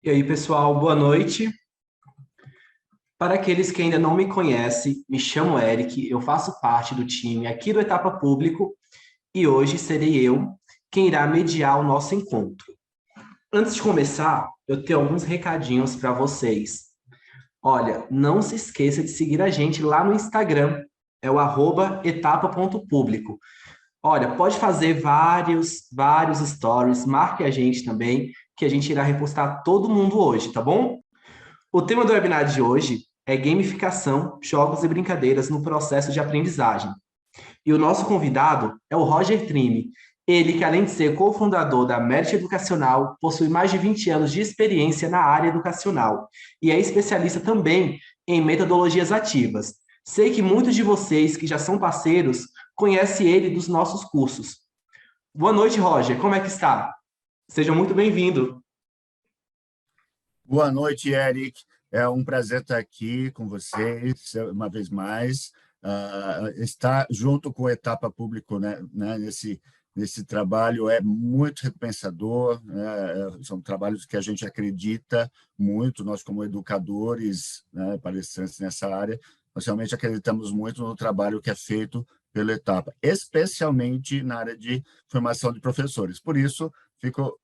E aí, pessoal, boa noite. Para aqueles que ainda não me conhecem, me chamo Eric, eu faço parte do time aqui do Etapa Público e hoje serei eu quem irá mediar o nosso encontro. Antes de começar, eu tenho alguns recadinhos para vocês. Olha, não se esqueça de seguir a gente lá no Instagram, é o @etapa.público. Olha, pode fazer vários stories, marque a gente também, que a gente irá repostar todo mundo hoje, tá bom? O tema do webinar de hoje é gamificação, jogos e brincadeiras no processo de aprendizagem. E o nosso convidado é o Roger Trime. Ele, que além de ser cofundador da Merit Educacional, possui mais de 20 anos de experiência na área educacional e é especialista também em metodologias ativas. Sei que muitos de vocês que já são parceiros conhecem ele dos nossos cursos. Boa noite, Roger. Como é que está? Seja muito bem-vindo. Boa noite, Eric. É um prazer estar aqui com vocês uma vez mais. Estar junto com o Etapa Público, né, nesse trabalho é muito recompensador, né? São trabalhos que a gente acredita muito, nós como educadores, né, palestrantes nessa área, nós realmente acreditamos muito no trabalho que é feito pela Etapa, especialmente na área de formação de professores. Por isso, fico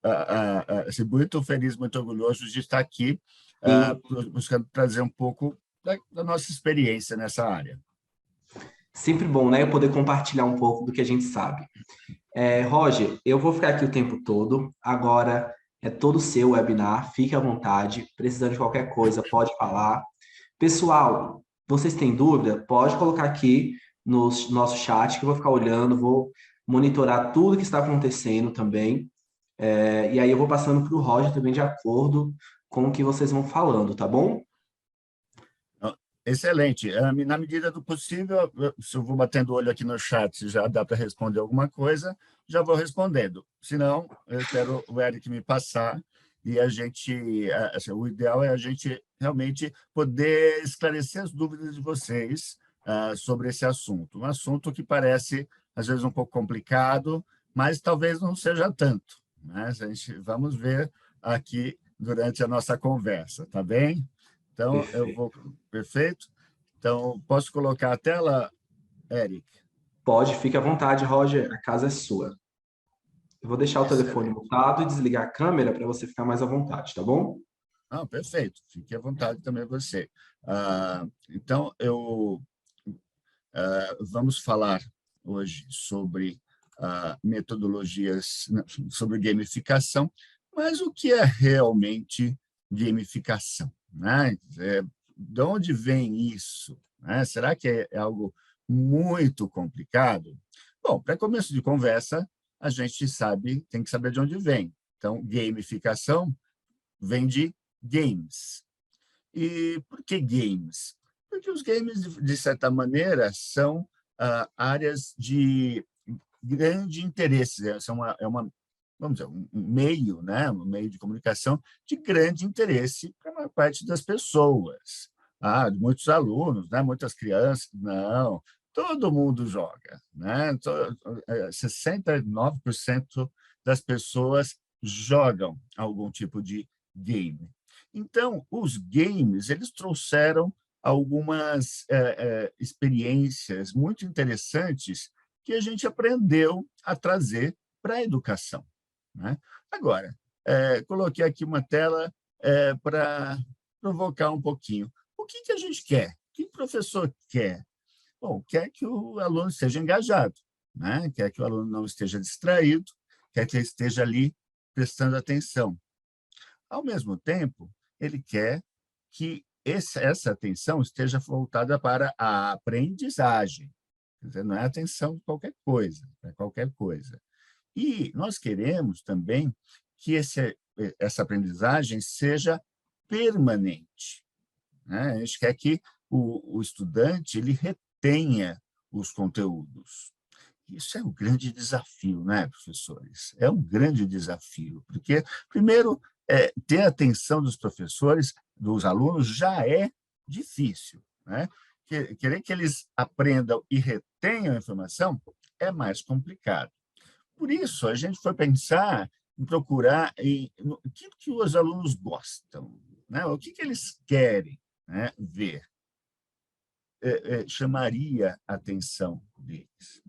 assim, muito feliz, muito orgulhoso de estar aqui, Sim. buscando trazer um pouco da nossa experiência nessa área. Sempre bom, né? Poder compartilhar um pouco do que a gente sabe. Roger, eu vou ficar aqui o tempo todo. Agora é todo seu o webinar. Fique à vontade. Precisando de qualquer coisa, pode falar. Pessoal, vocês têm dúvida? Pode colocar aqui no nosso chat que eu vou ficar olhando, vou monitorar tudo que está acontecendo também. E aí eu vou passando para o Roger também de acordo com o que vocês vão falando, tá bom? Excelente. Na medida do possível, se eu vou batendo o olho aqui no chat, se já dá para responder alguma coisa, já vou respondendo. Se não, eu espero o Eric me passar e a gente, assim, o ideal é a gente realmente poder esclarecer as dúvidas de vocês sobre esse assunto. Um assunto que parece, às vezes, um pouco complicado, mas talvez não seja tanto, né? Vamos ver aqui durante a nossa conversa, tá bem? Então, eu Perfeito. vou. Perfeito? Então, posso colocar a tela, Eric? Pode, fique à vontade, Roger. A casa é sua. Eu vou deixar o telefone Excelente. mutado e desligar a câmera para você ficar mais à vontade, tá bom? Ah, perfeito. Fique à vontade também você. Então, vamos falar hoje sobre metodologias, sobre gamificação, mas o que é realmente gamificação, né? De onde vem isso, né? Será que é algo muito complicado? Bom, para começo de conversa, a gente tem que saber de onde vem. Então, gamificação vem de games. E por que games? Porque os games, de certa maneira, são áreas de grande interesse, vamos dizer, um meio, né? Um meio de comunicação de grande interesse para a maior parte das pessoas. De muitos alunos, né? Muitas crianças, não, todo mundo joga, né? 69% das pessoas jogam algum tipo de game. Então, os games, eles trouxeram algumas experiências muito interessantes que a gente aprendeu a trazer para a educação, né? Agora, coloquei aqui uma tela para provocar um pouquinho. O que a gente quer? O que o professor quer? Bom, quer que o aluno esteja engajado, né? Quer que o aluno não esteja distraído, quer que ele esteja ali prestando atenção. Ao mesmo tempo, ele quer que essa atenção esteja voltada para a aprendizagem. Quer dizer, não é atenção de qualquer coisa, é qualquer coisa. E nós queremos também que essa aprendizagem seja permanente, né? A gente quer que o estudante ele retenha os conteúdos. Isso é um grande desafio, né, professores? É um grande desafio, porque, primeiro, ter a atenção dos professores, dos alunos, já é difícil, né? Querer que eles aprendam e retenham a informação é mais complicado. Por isso, a gente foi pensar procurar o que os alunos gostam, né? O que eles querem, né, ver. Chamaria a atenção deles.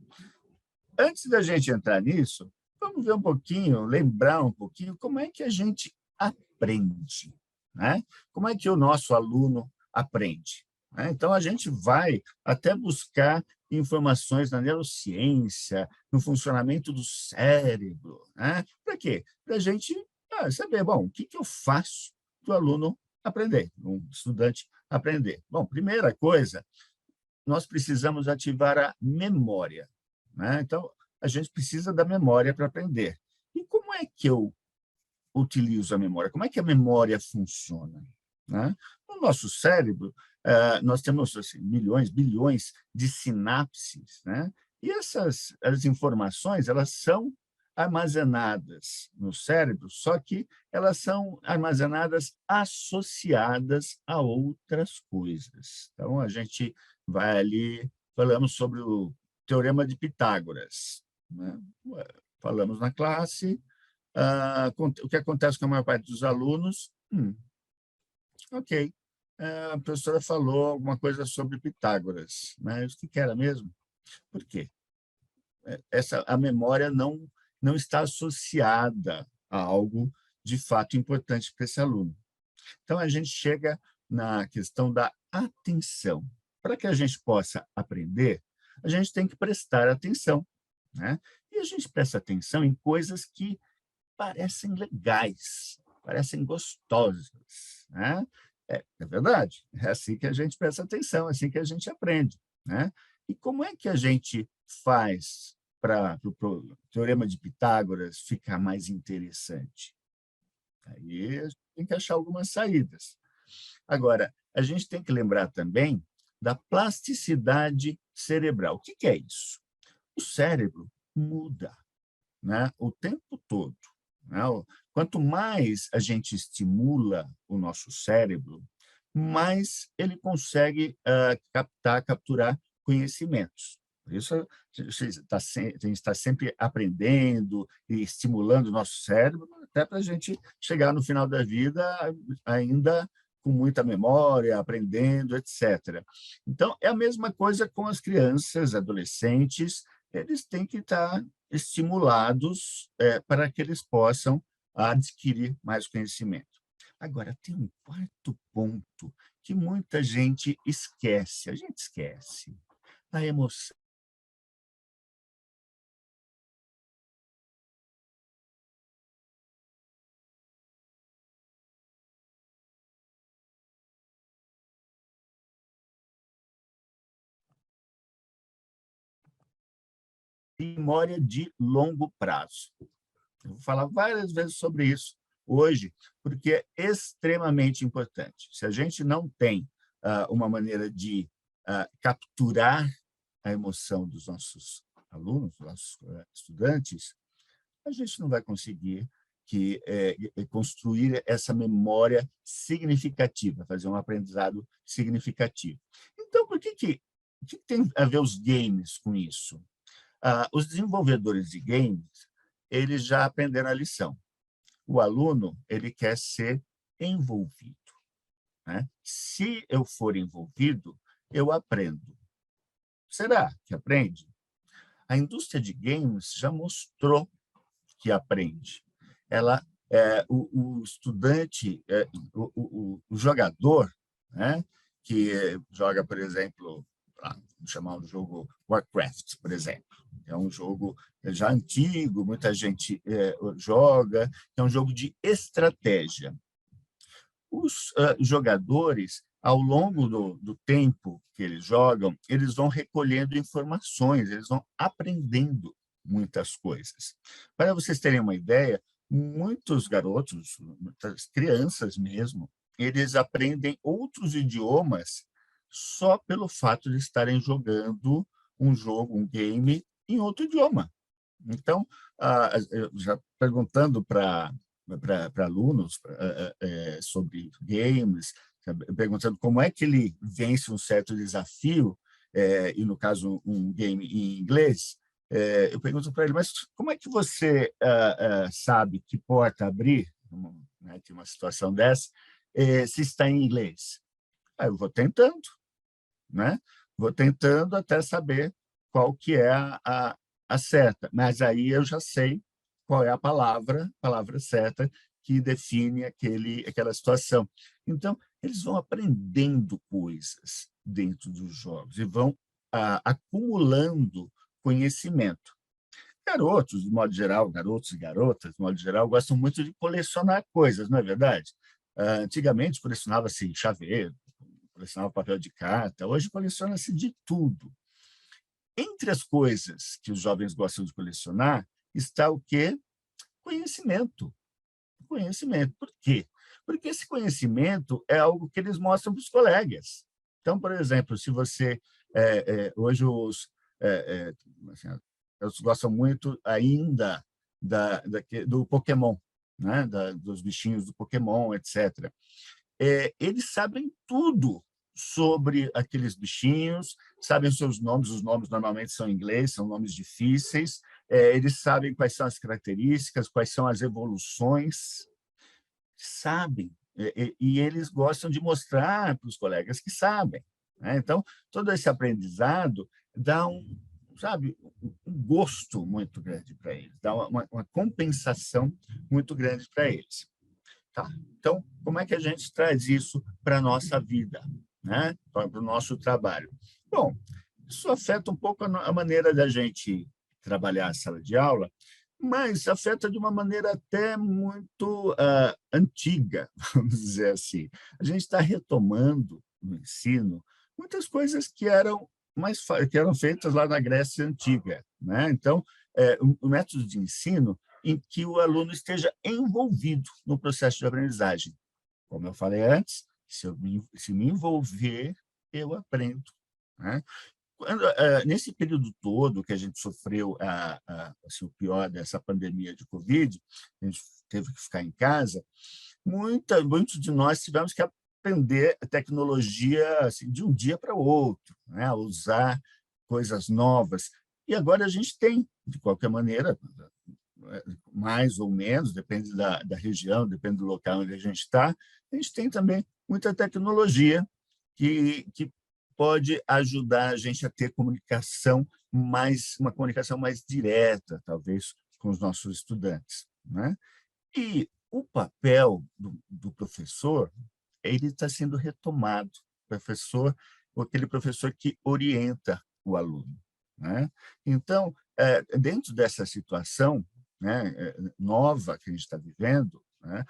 Antes da gente entrar nisso, vamos ver um pouquinho, lembrar um pouquinho como é que a gente aprende, né? Como é que o nosso aluno aprende, né? Então, a gente vai até buscar informações na neurociência, no funcionamento do cérebro, né? Para quê? Para a gente saber, bom, o que eu faço para o aluno aprender, um estudante aprender. Bom, primeira coisa, nós precisamos ativar a memória, né? Então, a gente precisa da memória para aprender. E como é que eu utilizo a memória? Como é que a memória funciona, né? No nosso cérebro, nós temos assim, milhões, bilhões de sinapses, né? E as informações, elas são armazenadas no cérebro, só que elas são armazenadas associadas a outras coisas. Então, a gente vai ali, falamos sobre o Teorema de Pitágoras, né? Falamos na classe, o que acontece com a maior parte dos alunos? Ok, a professora falou alguma coisa sobre Pitágoras, mas o que era mesmo? Por quê? A memória não está associada a algo de fato importante para esse aluno. Então, a gente chega na questão da atenção. Para que a gente possa aprender, a gente tem que prestar atenção, né? E a gente presta atenção em coisas que parecem legais, parecem gostosas, né? É verdade, é assim que a gente presta atenção, é assim que a gente aprende, né? E como é que a gente faz para o Teorema de Pitágoras ficar mais interessante? Aí a gente tem que achar algumas saídas. Agora, a gente tem que lembrar também da plasticidade cerebral. O que é isso? O cérebro muda, né, o tempo todo, né? Quanto mais a gente estimula o nosso cérebro, mais ele consegue capturar conhecimentos. Por isso, a gente está sempre aprendendo e estimulando o nosso cérebro, até para a gente chegar no final da vida ainda com muita memória, aprendendo, etc. Então, é a mesma coisa com as crianças, adolescentes, eles têm que estar estimulados para que eles possam adquirir mais conhecimento. Agora, tem um quarto ponto que muita gente esquece, a gente esquece, a emoção. Memória de longo prazo. Eu vou falar várias vezes sobre isso hoje, porque é extremamente importante. Se a gente não tem uma maneira de capturar a emoção dos nossos alunos, dos nossos estudantes, a gente não vai conseguir construir essa memória significativa, fazer um aprendizado significativo. Então, o que tem a ver os games com isso? Os desenvolvedores de games, eles já aprenderam a lição. O aluno, ele quer ser envolvido, né? Se eu for envolvido, eu aprendo. Será que aprende? A indústria de games já mostrou que aprende. O estudante, o jogador, né, que joga, por exemplo, vamos chamar o jogo Warcraft, por exemplo. É um jogo já antigo, muita gente joga, é um jogo de estratégia. Os jogadores, ao longo do tempo que eles jogam, eles vão recolhendo informações, eles vão aprendendo muitas coisas. Para vocês terem uma ideia, muitos garotos, muitas crianças mesmo, eles aprendem outros idiomas só pelo fato de estarem jogando um jogo, um game, em outro idioma. Então, já perguntando para alunos sobre games, perguntando como é que ele vence um certo desafio, e no caso um game em inglês, Eu pergunto para ele, mas como é que você sabe que porta abrir, né, tem uma situação dessa, se está em inglês? Eu vou tentando, né? Vou tentando até saber qual que é a certa, mas aí eu já sei qual é a palavra certa que define aquela situação. Então, eles vão aprendendo coisas dentro dos jogos e vão acumulando conhecimento. Garotos, de modo geral, garotos e garotas, de modo geral, gostam muito de colecionar coisas, não é verdade? Antigamente colecionava-se chaveiro, colecionava papel de carta, hoje coleciona-se de tudo. Entre as coisas que os jovens gostam de colecionar está o quê? Conhecimento. Conhecimento. Por quê? Porque esse conhecimento é algo que eles mostram para os colegas. Então, por exemplo, se você... hoje assim, eles gostam muito ainda do Pokémon, né? Dos bichinhos do Pokémon, etc. Eles sabem tudo sobre aqueles bichinhos, sabem os seus nomes, os nomes normalmente são em inglês, são nomes difíceis, eles sabem quais são as características, quais são as evoluções, sabem, e eles gostam de mostrar para os colegas que sabem, né? Então, todo esse aprendizado dá sabe, um gosto muito grande para eles, dá uma compensação muito grande para eles. Tá. Então, como é que a gente traz isso para a nossa vida, né? Para o nosso trabalho? Bom, isso afeta um pouco a maneira da gente trabalhar a sala de aula, mas afeta de uma maneira até muito antiga, vamos dizer assim. A gente está retomando no ensino muitas coisas que eram feitas lá na Grécia Antiga, né? Então, o método de ensino em que o aluno esteja envolvido no processo de aprendizagem. Como eu falei antes, se me envolver, eu aprendo, né? Nesse período todo que a gente sofreu assim, o pior dessa pandemia de Covid, a gente teve que ficar em casa, muitos de nós tivemos que aprender a tecnologia assim, de um dia para o outro, né? A usar coisas novas. E agora a gente tem, de qualquer maneira, mais ou menos, depende da região, depende do local onde a gente tem também muita tecnologia que pode ajudar a gente a ter uma comunicação mais direta, talvez, com os nossos estudantes, né? E o papel do professor, ele está sendo retomado. Professor, aquele professor que orienta o aluno, né? Então, dentro dessa situação, né, nova que a gente está vivendo, né,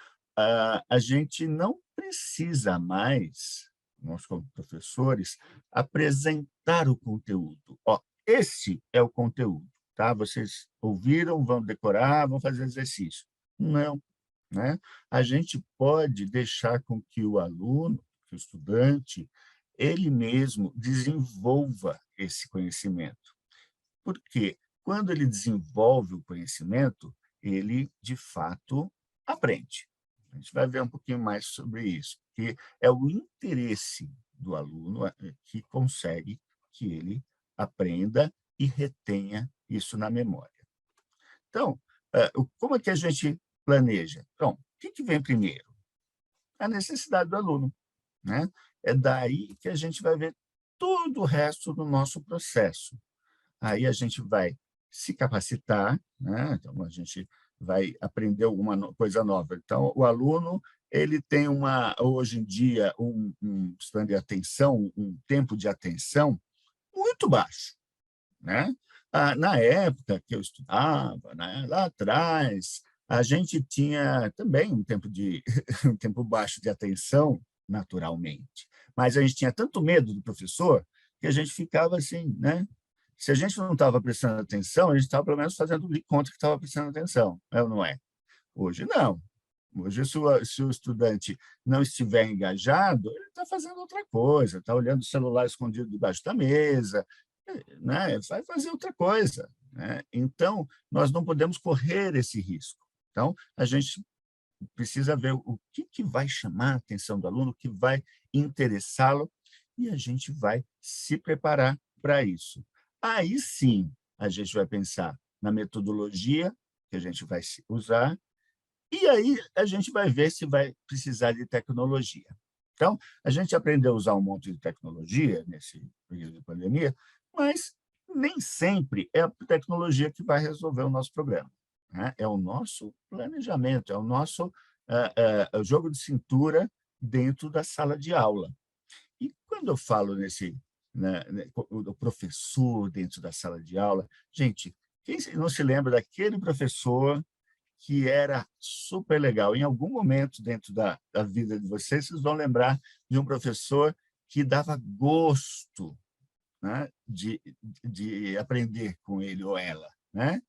a gente não precisa mais, nós como professores, apresentar o conteúdo. Ó, esse é o conteúdo, tá? Vocês ouviram, vão decorar, vão fazer exercício. Não, né? A gente pode deixar com que o aluno, que o estudante, ele mesmo desenvolva esse conhecimento. Porque quando ele desenvolve o conhecimento, ele, de fato, aprende. A gente vai ver um pouquinho mais sobre isso, porque é o interesse do aluno que consegue que ele aprenda e retenha isso na memória. Então, como é que a gente planeja? Bom, o que vem primeiro? A necessidade do aluno, né? É daí que a gente vai ver todo o resto do nosso processo. Aí a gente vai se capacitar, né? Então, a gente vai aprender alguma coisa nova. Então, o aluno ele tem hoje em dia um span de atenção, um tempo de atenção muito baixo, né? Na época que eu estudava, né, lá atrás, a gente tinha também um tempo baixo de atenção, naturalmente, mas a gente tinha tanto medo do professor que a gente ficava assim, né? Se a gente não estava prestando atenção, a gente estava pelo menos fazendo de conta que estava prestando atenção, é ou não é? Hoje não. Hoje, se o estudante não estiver engajado, ele está fazendo outra coisa, está olhando o celular escondido debaixo da mesa, né? Vai fazer outra coisa, né? Então, nós não podemos correr esse risco. Então, a gente precisa ver o que vai chamar a atenção do aluno, o que vai interessá-lo, e a gente vai se preparar para isso. Aí sim, a gente vai pensar na metodologia que a gente vai usar, e aí a gente vai ver se vai precisar de tecnologia. Então, a gente aprendeu a usar um monte de tecnologia nesse período de pandemia, mas nem sempre é a tecnologia que vai resolver o nosso problema, né? É o nosso planejamento, é o nosso o jogo de cintura dentro da sala de aula. E quando eu falo o professor dentro da sala de aula, gente, quem não se lembra daquele professor que era super legal? Em algum momento dentro da vida de vocês, vocês vão lembrar de um professor que dava gosto, né, de aprender com ele ou ela, né?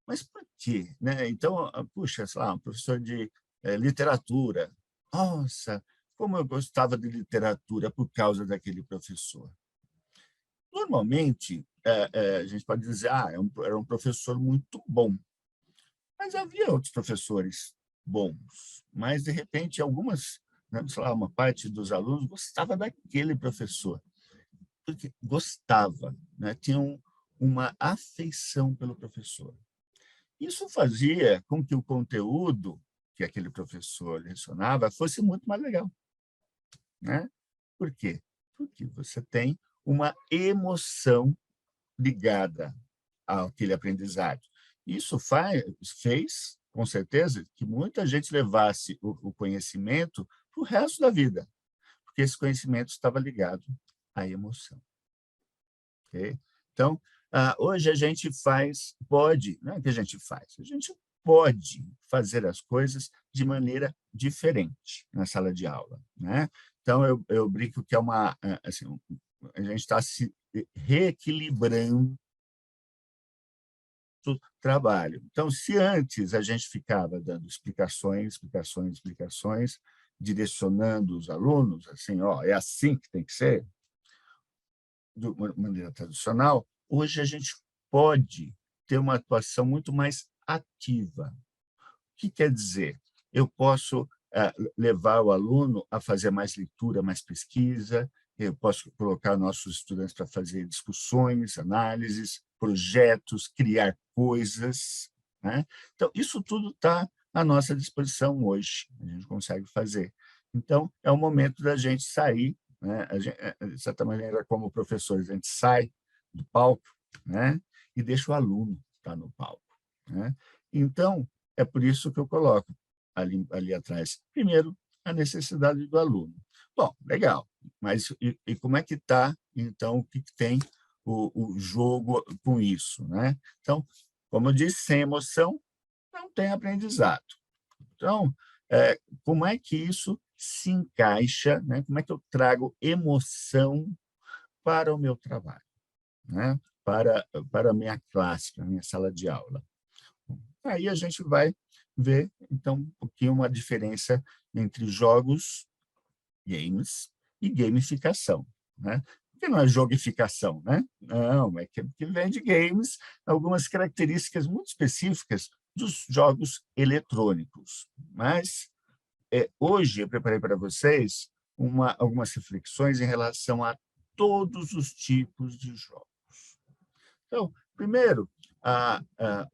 Mas por quê, né? Então, puxa, sei lá, um professor de literatura. Nossa, como eu gostava de literatura por causa daquele professor. Normalmente, a gente pode dizer, era um professor muito bom, mas havia outros professores bons, mas, de repente, algumas, né, sei lá, uma parte dos alunos gostava daquele professor, porque gostava, né, tinham uma afeição pelo professor. Isso fazia com que o conteúdo que aquele professor lecionava fosse muito mais legal, né? Por quê? Porque você tem uma emoção ligada àquele aprendizado. Isso fez, com certeza, que muita gente levasse o conhecimento para o resto da vida, porque esse conhecimento estava ligado à emoção. Okay? Então, hoje a gente pode, não é que a gente faz, a gente pode fazer as coisas de maneira diferente na sala de aula, né? Então, eu brinco que assim, a gente está se reequilibrando o trabalho. Então, se antes a gente ficava dando explicações, direcionando os alunos, assim, ó, é assim que tem que ser, de uma maneira tradicional, hoje a gente pode ter uma atuação muito mais ativa. O que quer dizer? Eu posso levar o aluno a fazer mais leitura, mais pesquisa, eu posso colocar nossos estudantes para fazer discussões, análises, projetos, criar coisas, né? Então, isso tudo está à nossa disposição hoje, a gente consegue fazer. Então, é o momento da gente sair, né? De certa maneira, como professores, a gente sai do palco, né? E deixa o aluno estar no palco, né? Então, é por isso que eu coloco ali atrás, primeiro, a necessidade do aluno. Bom, legal, mas e como é que está, então, o que tem o jogo com isso, né? Então, como eu disse, sem emoção não tem aprendizado. Então, como é que isso se encaixa, né? Como é que eu trago emoção para o meu trabalho, né? Para a minha classe, para a minha sala de aula? Aí a gente vai ver, então, um pouquinho uma diferença entre jogos, games, e gamificação, né? Porque não é jogificação, né? Não, é que vem de games algumas características muito específicas dos jogos eletrônicos. Mas, hoje, eu preparei para vocês algumas reflexões em relação a todos os tipos de jogos. Então, primeiro,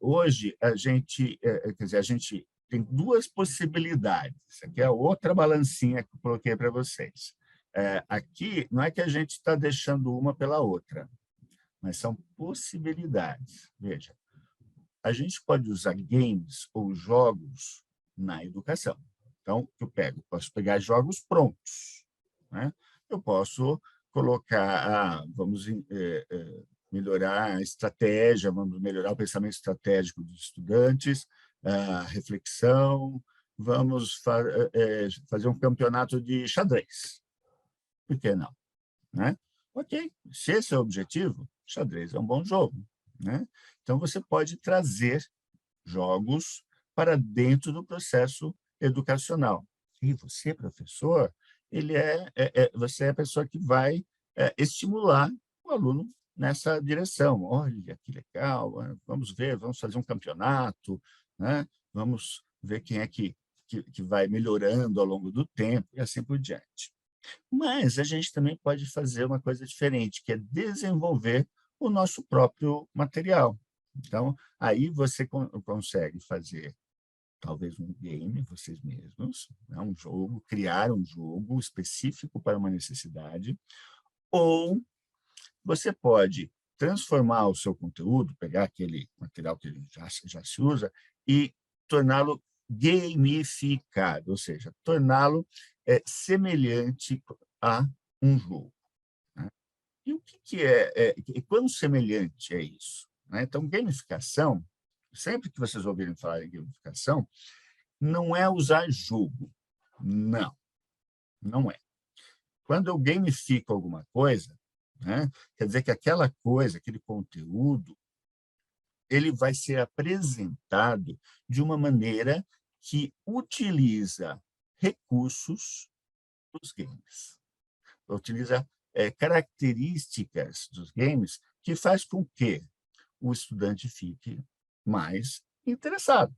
hoje quer dizer, a gente tem duas possibilidades. Aqui é a outra balancinha que eu coloquei para vocês. Aqui não é que a gente está deixando uma pela outra, mas são possibilidades. Veja, a gente pode usar games ou jogos na educação. Então, posso pegar jogos prontos, né? Eu posso colocar, vamos melhorar a estratégia, vamos melhorar o pensamento estratégico dos estudantes, a reflexão, vamos fazer um campeonato de xadrez. Por que não? Né? Ok, se esse é o objetivo, xadrez é um bom jogo, né? Então, você pode trazer jogos para dentro do processo educacional. E você, professor, você é a pessoa que vai estimular o aluno nessa direção. Olha, que legal, vamos ver, vamos fazer um campeonato, né? Vamos ver quem é que vai melhorando ao longo do tempo e assim por diante. Mas a gente também pode fazer uma coisa diferente, que é desenvolver o nosso próprio material. Então, aí você consegue fazer talvez um game, vocês mesmos, né? Um jogo, criar um jogo específico para uma necessidade, ou você pode transformar o seu conteúdo, pegar aquele material que já se usa e torná-lo gamificado, ou seja, torná-lo semelhante a um jogo, né? E o que e quão semelhante é isso, né? Então, gamificação, sempre que vocês ouvirem falar em gamificação, não é usar jogo. Não, não é. Quando eu gamifico alguma coisa, né, quer dizer que aquela coisa, aquele conteúdo, ele vai ser apresentado de uma maneira que utiliza recursos dos games, utiliza características dos games que faz com que o estudante fique mais interessado,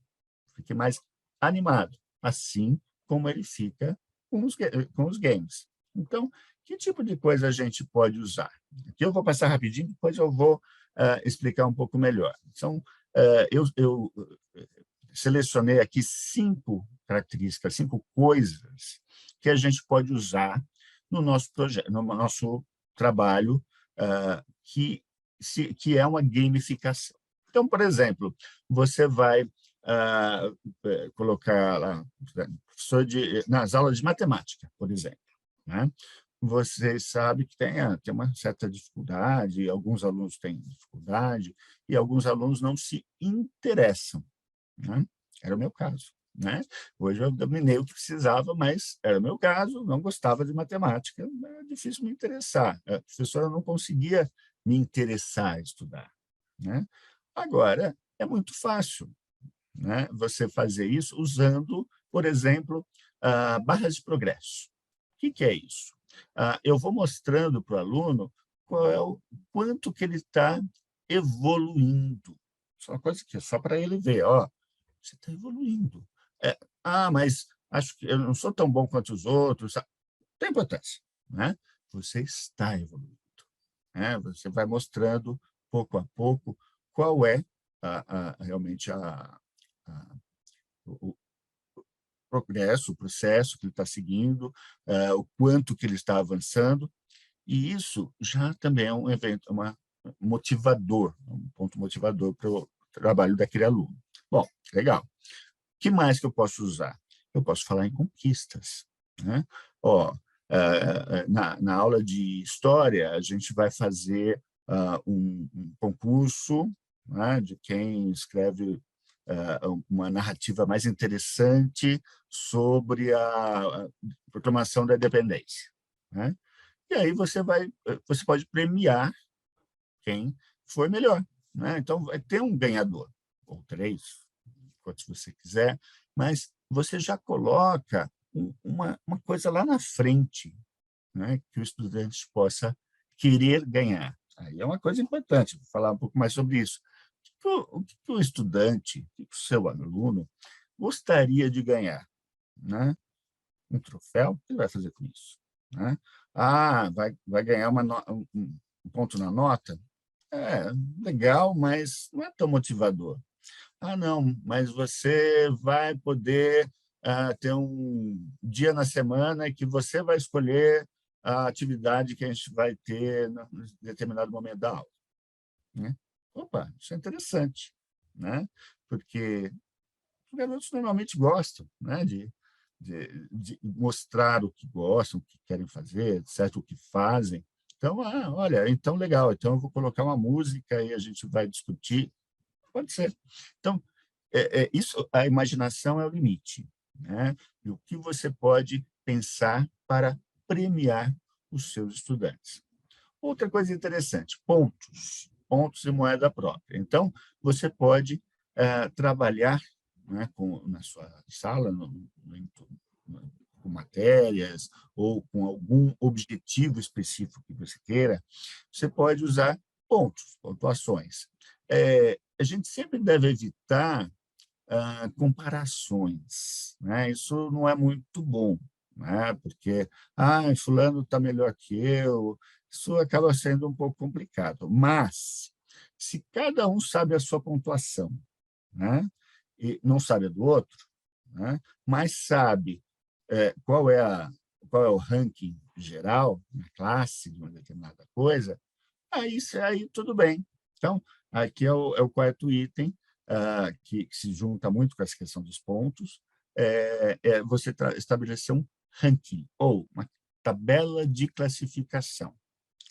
fique mais animado, assim como ele fica com os games. Então, que tipo de coisa a gente pode usar? Aqui eu vou passar rapidinho, depois eu vou explicar um pouco melhor. Então, eu selecionei aqui 5 características, 5 coisas que a gente pode usar no nosso projeto, no nosso trabalho, que é uma gamificação. Então, por exemplo, você vai colocar lá, nas aulas de matemática, por exemplo, né? Vocês sabem que tem uma certa dificuldade, alguns alunos têm dificuldade, e alguns alunos não se interessam, né? Era o meu caso, né? Hoje eu dominei o que precisava, mas era o meu caso, não gostava de matemática, era difícil me interessar. A professora não conseguia me interessar a estudar, né? Agora, é muito fácil, né, você fazer isso usando, por exemplo, barras de progresso. O que é isso? Eu vou mostrando para o aluno qual é o quanto que ele está evoluindo. Isso é uma coisa que é só para ele ver, ó, você está evoluindo. Mas acho que eu não sou tão bom quanto os outros. Tem importância, né? Você está evoluindo, né? Você vai mostrando, pouco a pouco, qual é realmente o progresso, o processo que ele está seguindo, o quanto que ele está avançando, e isso já também é um evento, motivador, um ponto motivador para o trabalho daquele aluno. Bom, legal. O que mais que eu posso usar? Eu posso falar em conquistas, né? Ó, na aula de história, a gente vai fazer um concurso, né, de quem escreve uma narrativa mais interessante sobre a proclamação da independência, né? E aí você pode premiar quem for melhor, né? Então, vai ter um ganhador, ou 3, quantos você quiser, mas você já coloca uma coisa lá na frente, né, que o estudante possa querer ganhar. Aí é uma coisa importante, vou falar um pouco mais sobre isso. O que o estudante, o seu aluno, gostaria de ganhar, né? Um troféu? O que ele vai fazer com isso, né? Vai ganhar um ponto na nota? É, legal, mas não é tão motivador. Não, mas você vai poder ter um dia na semana que você vai escolher a atividade que a gente vai ter em determinado momento da aula, né? Opa, isso é interessante, né? Porque os garotos normalmente gostam, né, de mostrar o que gostam, o que querem fazer, certo? O que fazem. Então, olha, então legal, então eu vou colocar uma música e a gente vai discutir. Pode ser. Então, isso, a imaginação é o limite, né? E o que você pode pensar para premiar os seus estudantes. Outra coisa interessante, pontos e moeda própria. Então, você pode trabalhar, né, na sua sala, com matérias ou com algum objetivo específico que você queira, você pode usar pontos, pontuações. A gente sempre deve evitar comparações, né? Isso não é muito bom, né? Porque fulano está melhor que eu, isso acaba sendo um pouco complicado. Mas, se cada um sabe a sua pontuação, né, e não sabe a do outro, né, mas sabe qual é o ranking geral na classe de uma determinada coisa, aí tudo bem. Então, aqui é o quarto item, que se junta muito com essa questão dos pontos, você estabelecer um ranking, ou uma tabela de classificação.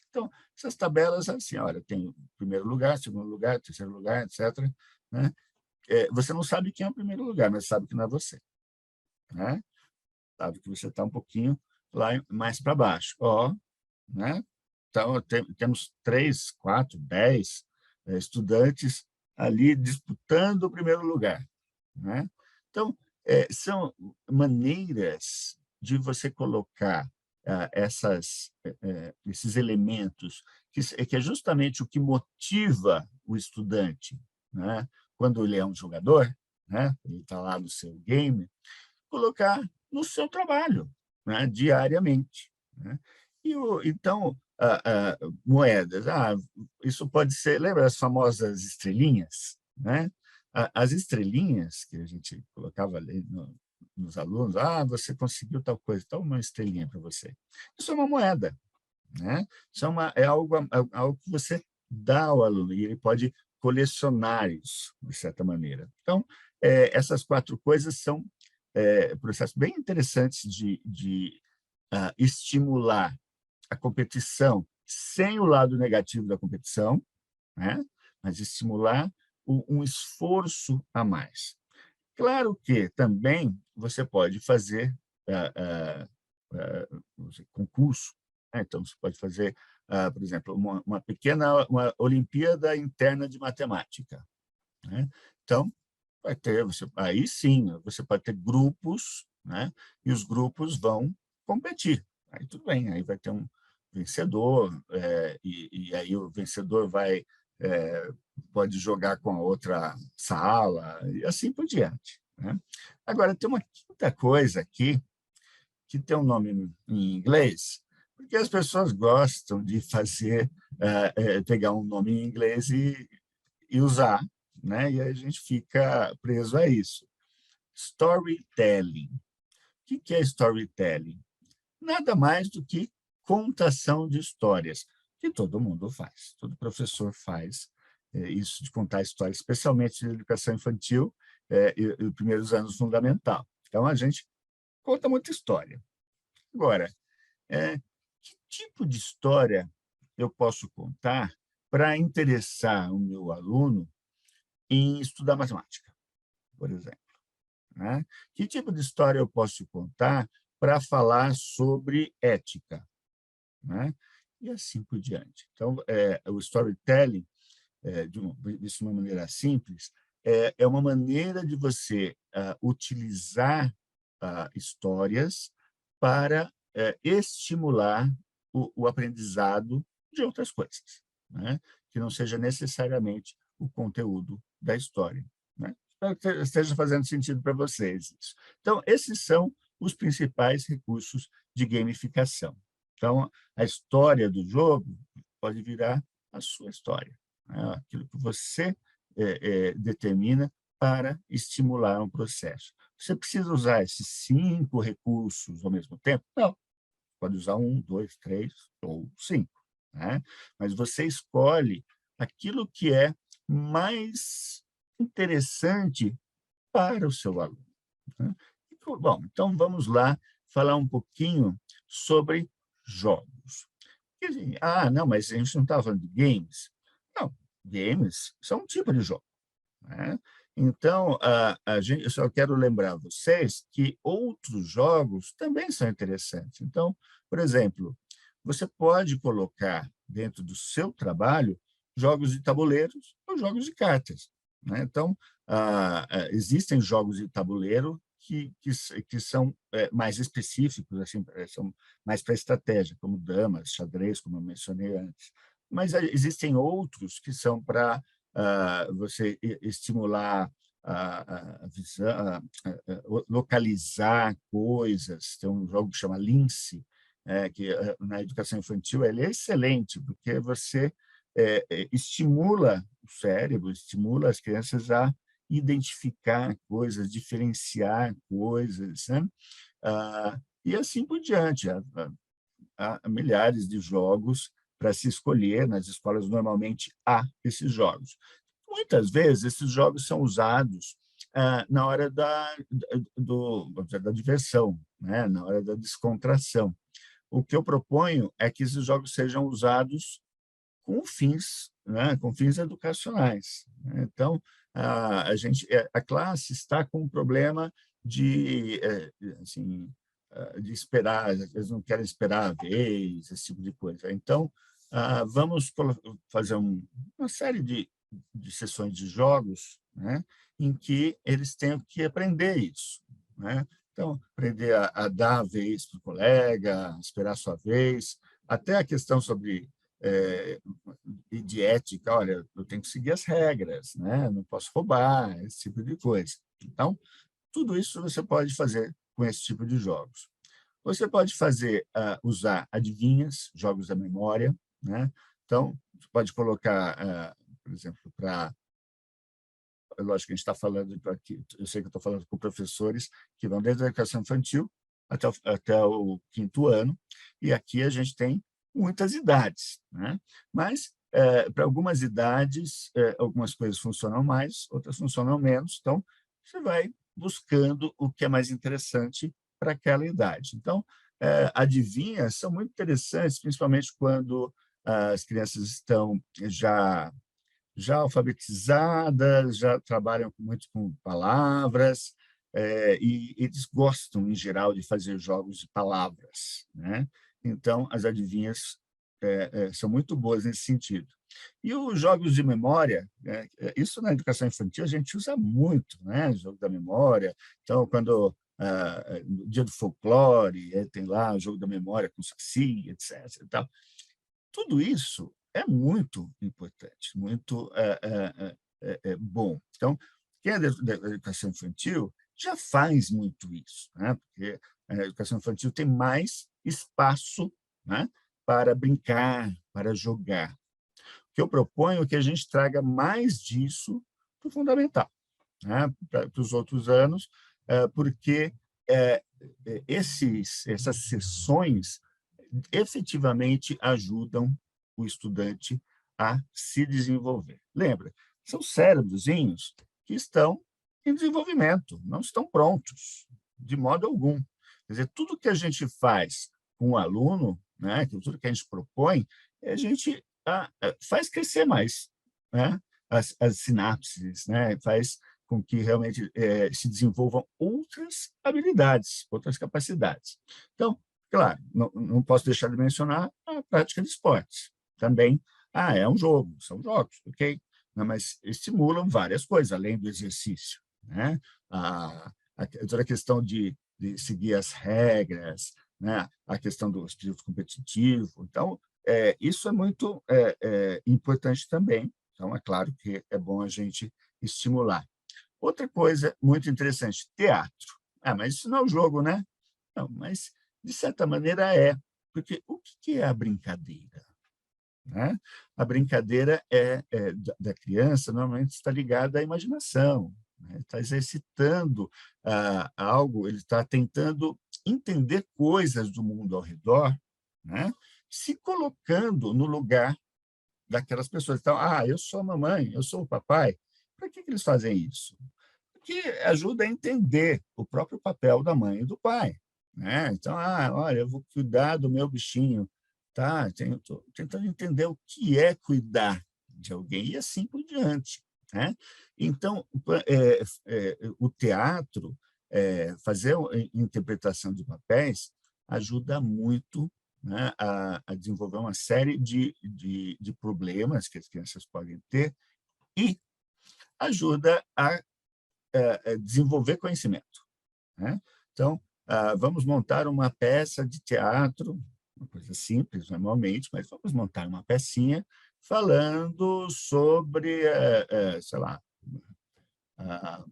Então, essas tabelas, assim, olha, tem o primeiro lugar, segundo lugar, terceiro lugar, etc. Né? Você não sabe quem é o primeiro lugar, mas sabe que não é você. Né? Sabe que você está um pouquinho lá mais para baixo. Né? Então, temos 3, 4, 10 estudantes ali disputando o primeiro lugar. Né? Então, são maneiras de você colocar esses elementos, que é justamente o que motiva o estudante, né? Quando ele é um jogador, né? Ele está lá no seu game, colocar no seu trabalho, né? Diariamente. Né? Então, moedas, isso pode ser, lembra as famosas estrelinhas? Né? As estrelinhas que a gente colocava ali nos alunos, você conseguiu tal coisa, toma uma estrelinha para você. Isso é uma moeda. Né? Isso algo que você dá ao aluno, e ele pode colecionar isso, de certa maneira. Então, essas 4 coisas são processos bem interessantes de estimular a competição sem o lado negativo da competição, né? Mas estimular um esforço a mais. Claro que também você pode fazer concurso, né? Então, você pode fazer, por exemplo, uma pequena Olimpíada Interna de Matemática. Né? Então, aí sim, você pode ter grupos, né? E os grupos vão competir. Aí tudo bem, aí vai ter um vencedor, e aí o vencedor pode jogar com a outra sala, e assim por diante. Né? Agora, tem uma quinta coisa aqui, que tem um nome em inglês, porque as pessoas gostam de pegar um nome em inglês e usar, né? E a gente fica preso a isso. Storytelling. O que é storytelling? Nada mais do que contação de histórias, que todo mundo faz, todo professor faz isso de contar histórias, especialmente de educação infantil e os primeiros anos fundamental. Então, a gente conta muita história. Agora, que tipo de história eu posso contar para interessar o meu aluno em estudar matemática, por exemplo? Né? Que tipo de história eu posso contar para falar sobre ética? Né? E assim por diante. Então, o storytelling, de uma maneira simples, é uma maneira de você utilizar histórias para estimular o aprendizado de outras coisas, né? Que não seja necessariamente o conteúdo da história. Né? Espero que esteja fazendo sentido para vocês isso. Então, esses são os principais recursos de gamificação. Então, a história do jogo pode virar a sua história, né? Aquilo que você determina para estimular um processo. Você precisa usar esses 5 recursos ao mesmo tempo? Não. Pode usar 1, 2, 3 ou 5. Né? Mas você escolhe aquilo que é mais interessante para o seu aluno. Né? Bom, então vamos lá falar um pouquinho sobre jogos. Não, mas a gente não está falando de games. Não, games são um tipo de jogo. Né? Então, eu só quero lembrar vocês que outros jogos também são interessantes. Então, por exemplo, você pode colocar dentro do seu trabalho jogos de tabuleiros ou jogos de cartas. Né? Então, existem jogos de tabuleiro que são mais específicos, assim, são mais para estratégia, como damas, xadrez, como eu mencionei antes. Mas existem outros que são para você estimular a visão, localizar coisas. Tem um jogo que chama Lince, que na educação infantil ele é excelente, porque você estimula o cérebro, estimula as crianças a identificar coisas, diferenciar coisas, né? E assim por diante. Há milhares de jogos para se escolher, nas escolas normalmente há esses jogos. Muitas vezes esses jogos são usados na hora da diversão, né? Na hora da descontração. O que eu proponho é que esses jogos sejam usados com fins, né? Com fins educacionais, né? Então, a classe está com um problema de, assim, de esperar, eles não querem esperar a vez, esse tipo de coisa. Então, vamos fazer uma série de sessões de jogos, né, em que eles tenham que aprender isso, né? Então, aprender a dar a vez para o colega, esperar a sua vez, até a questão sobre de ética, olha, eu tenho que seguir as regras, né? Não posso roubar, esse tipo de coisa. Então, tudo isso você pode fazer com esse tipo de jogos. Você pode usar adivinhas, jogos da memória, né? Então, você pode colocar, por exemplo, lógico que a gente está falando aqui, eu sei que eu estou falando com professores que vão desde a educação infantil até o quinto ano, e aqui a gente tem muitas idades, né? Mas, para algumas idades, algumas coisas funcionam mais, outras funcionam menos, então você vai buscando o que é mais interessante para aquela idade. Então, adivinhas são muito interessantes, principalmente quando as crianças estão já alfabetizadas, já trabalham muito com palavras, e eles gostam, em geral, de fazer jogos de palavras, né? Então, as adivinhas são muito boas nesse sentido. E os jogos de memória, isso na educação infantil a gente usa muito, né? O jogo da memória. Então, quando no dia do folclore, tem lá o jogo da memória com saci, etc. E tal. Tudo isso é muito importante, muito bom. Então, quem é da educação infantil já faz muito isso, né? Porque a educação infantil tem mais espaço, né, para brincar, para jogar. O que eu proponho é que a gente traga mais disso para o fundamental, né, para os outros anos, porque essas sessões efetivamente ajudam o estudante a se desenvolver. Lembra, são cérebrozinhos que estão em desenvolvimento, não estão prontos, de modo algum. Quer dizer, tudo que a gente faz com o aluno, né, tudo que a gente propõe, a gente faz crescer mais, né, as sinapses, né, faz com que realmente se desenvolvam outras habilidades, outras capacidades. Então, claro, não posso deixar de mencionar a prática de esportes. Também, é um jogo, são jogos, ok? Não, mas estimulam várias coisas, além do exercício, né? Toda a questão de seguir as regras, né? A questão do espírito competitivo. Então, isso é muito importante também. Então, é claro que é bom a gente estimular. Outra coisa muito interessante, teatro. Mas isso não é o jogo, né? Não, mas, de certa maneira, porque o que é a brincadeira? Né? A brincadeira da criança normalmente está ligada à imaginação, né? Está exercitando algo, ele está tentando entender coisas do mundo ao redor, né? Se colocando no lugar daquelas pessoas. Então, eu sou a mamãe, eu sou o papai. Para que eles fazem isso? Porque ajuda a entender o próprio papel da mãe e do pai, né? Então, olha, eu vou cuidar do meu bichinho, tá? Estou tentando entender o que é cuidar de alguém e assim por diante, né? Então, o teatro, fazer a interpretação de papéis ajuda muito, né, a desenvolver uma série de problemas que as crianças podem ter e ajuda a desenvolver conhecimento, né? Então, vamos montar uma peça de teatro, uma coisa simples normalmente, mas vamos montar uma pecinha falando sobre, sei lá, a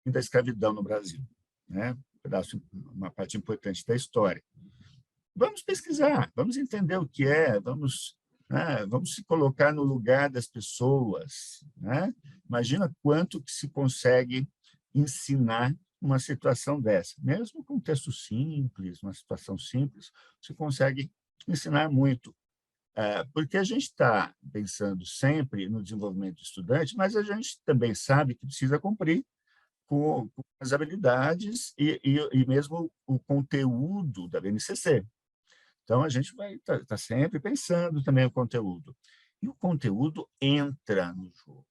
fim da escravidão no Brasil, né? Uma parte importante da história. vamos pesquisar, vamos entender o que é, vamos, né, vamos se colocar no lugar das pessoas, né? Imagina quanto que se consegue ensinar uma situação dessa. Mesmo com um texto simples, uma situação simples, se consegue ensinar muito. Porque a gente está pensando sempre no desenvolvimento do estudante, mas a gente também sabe que precisa cumprir com as habilidades e mesmo o conteúdo da BNCC. Então, a gente vai estar sempre pensando também o conteúdo. E o conteúdo entra no jogo,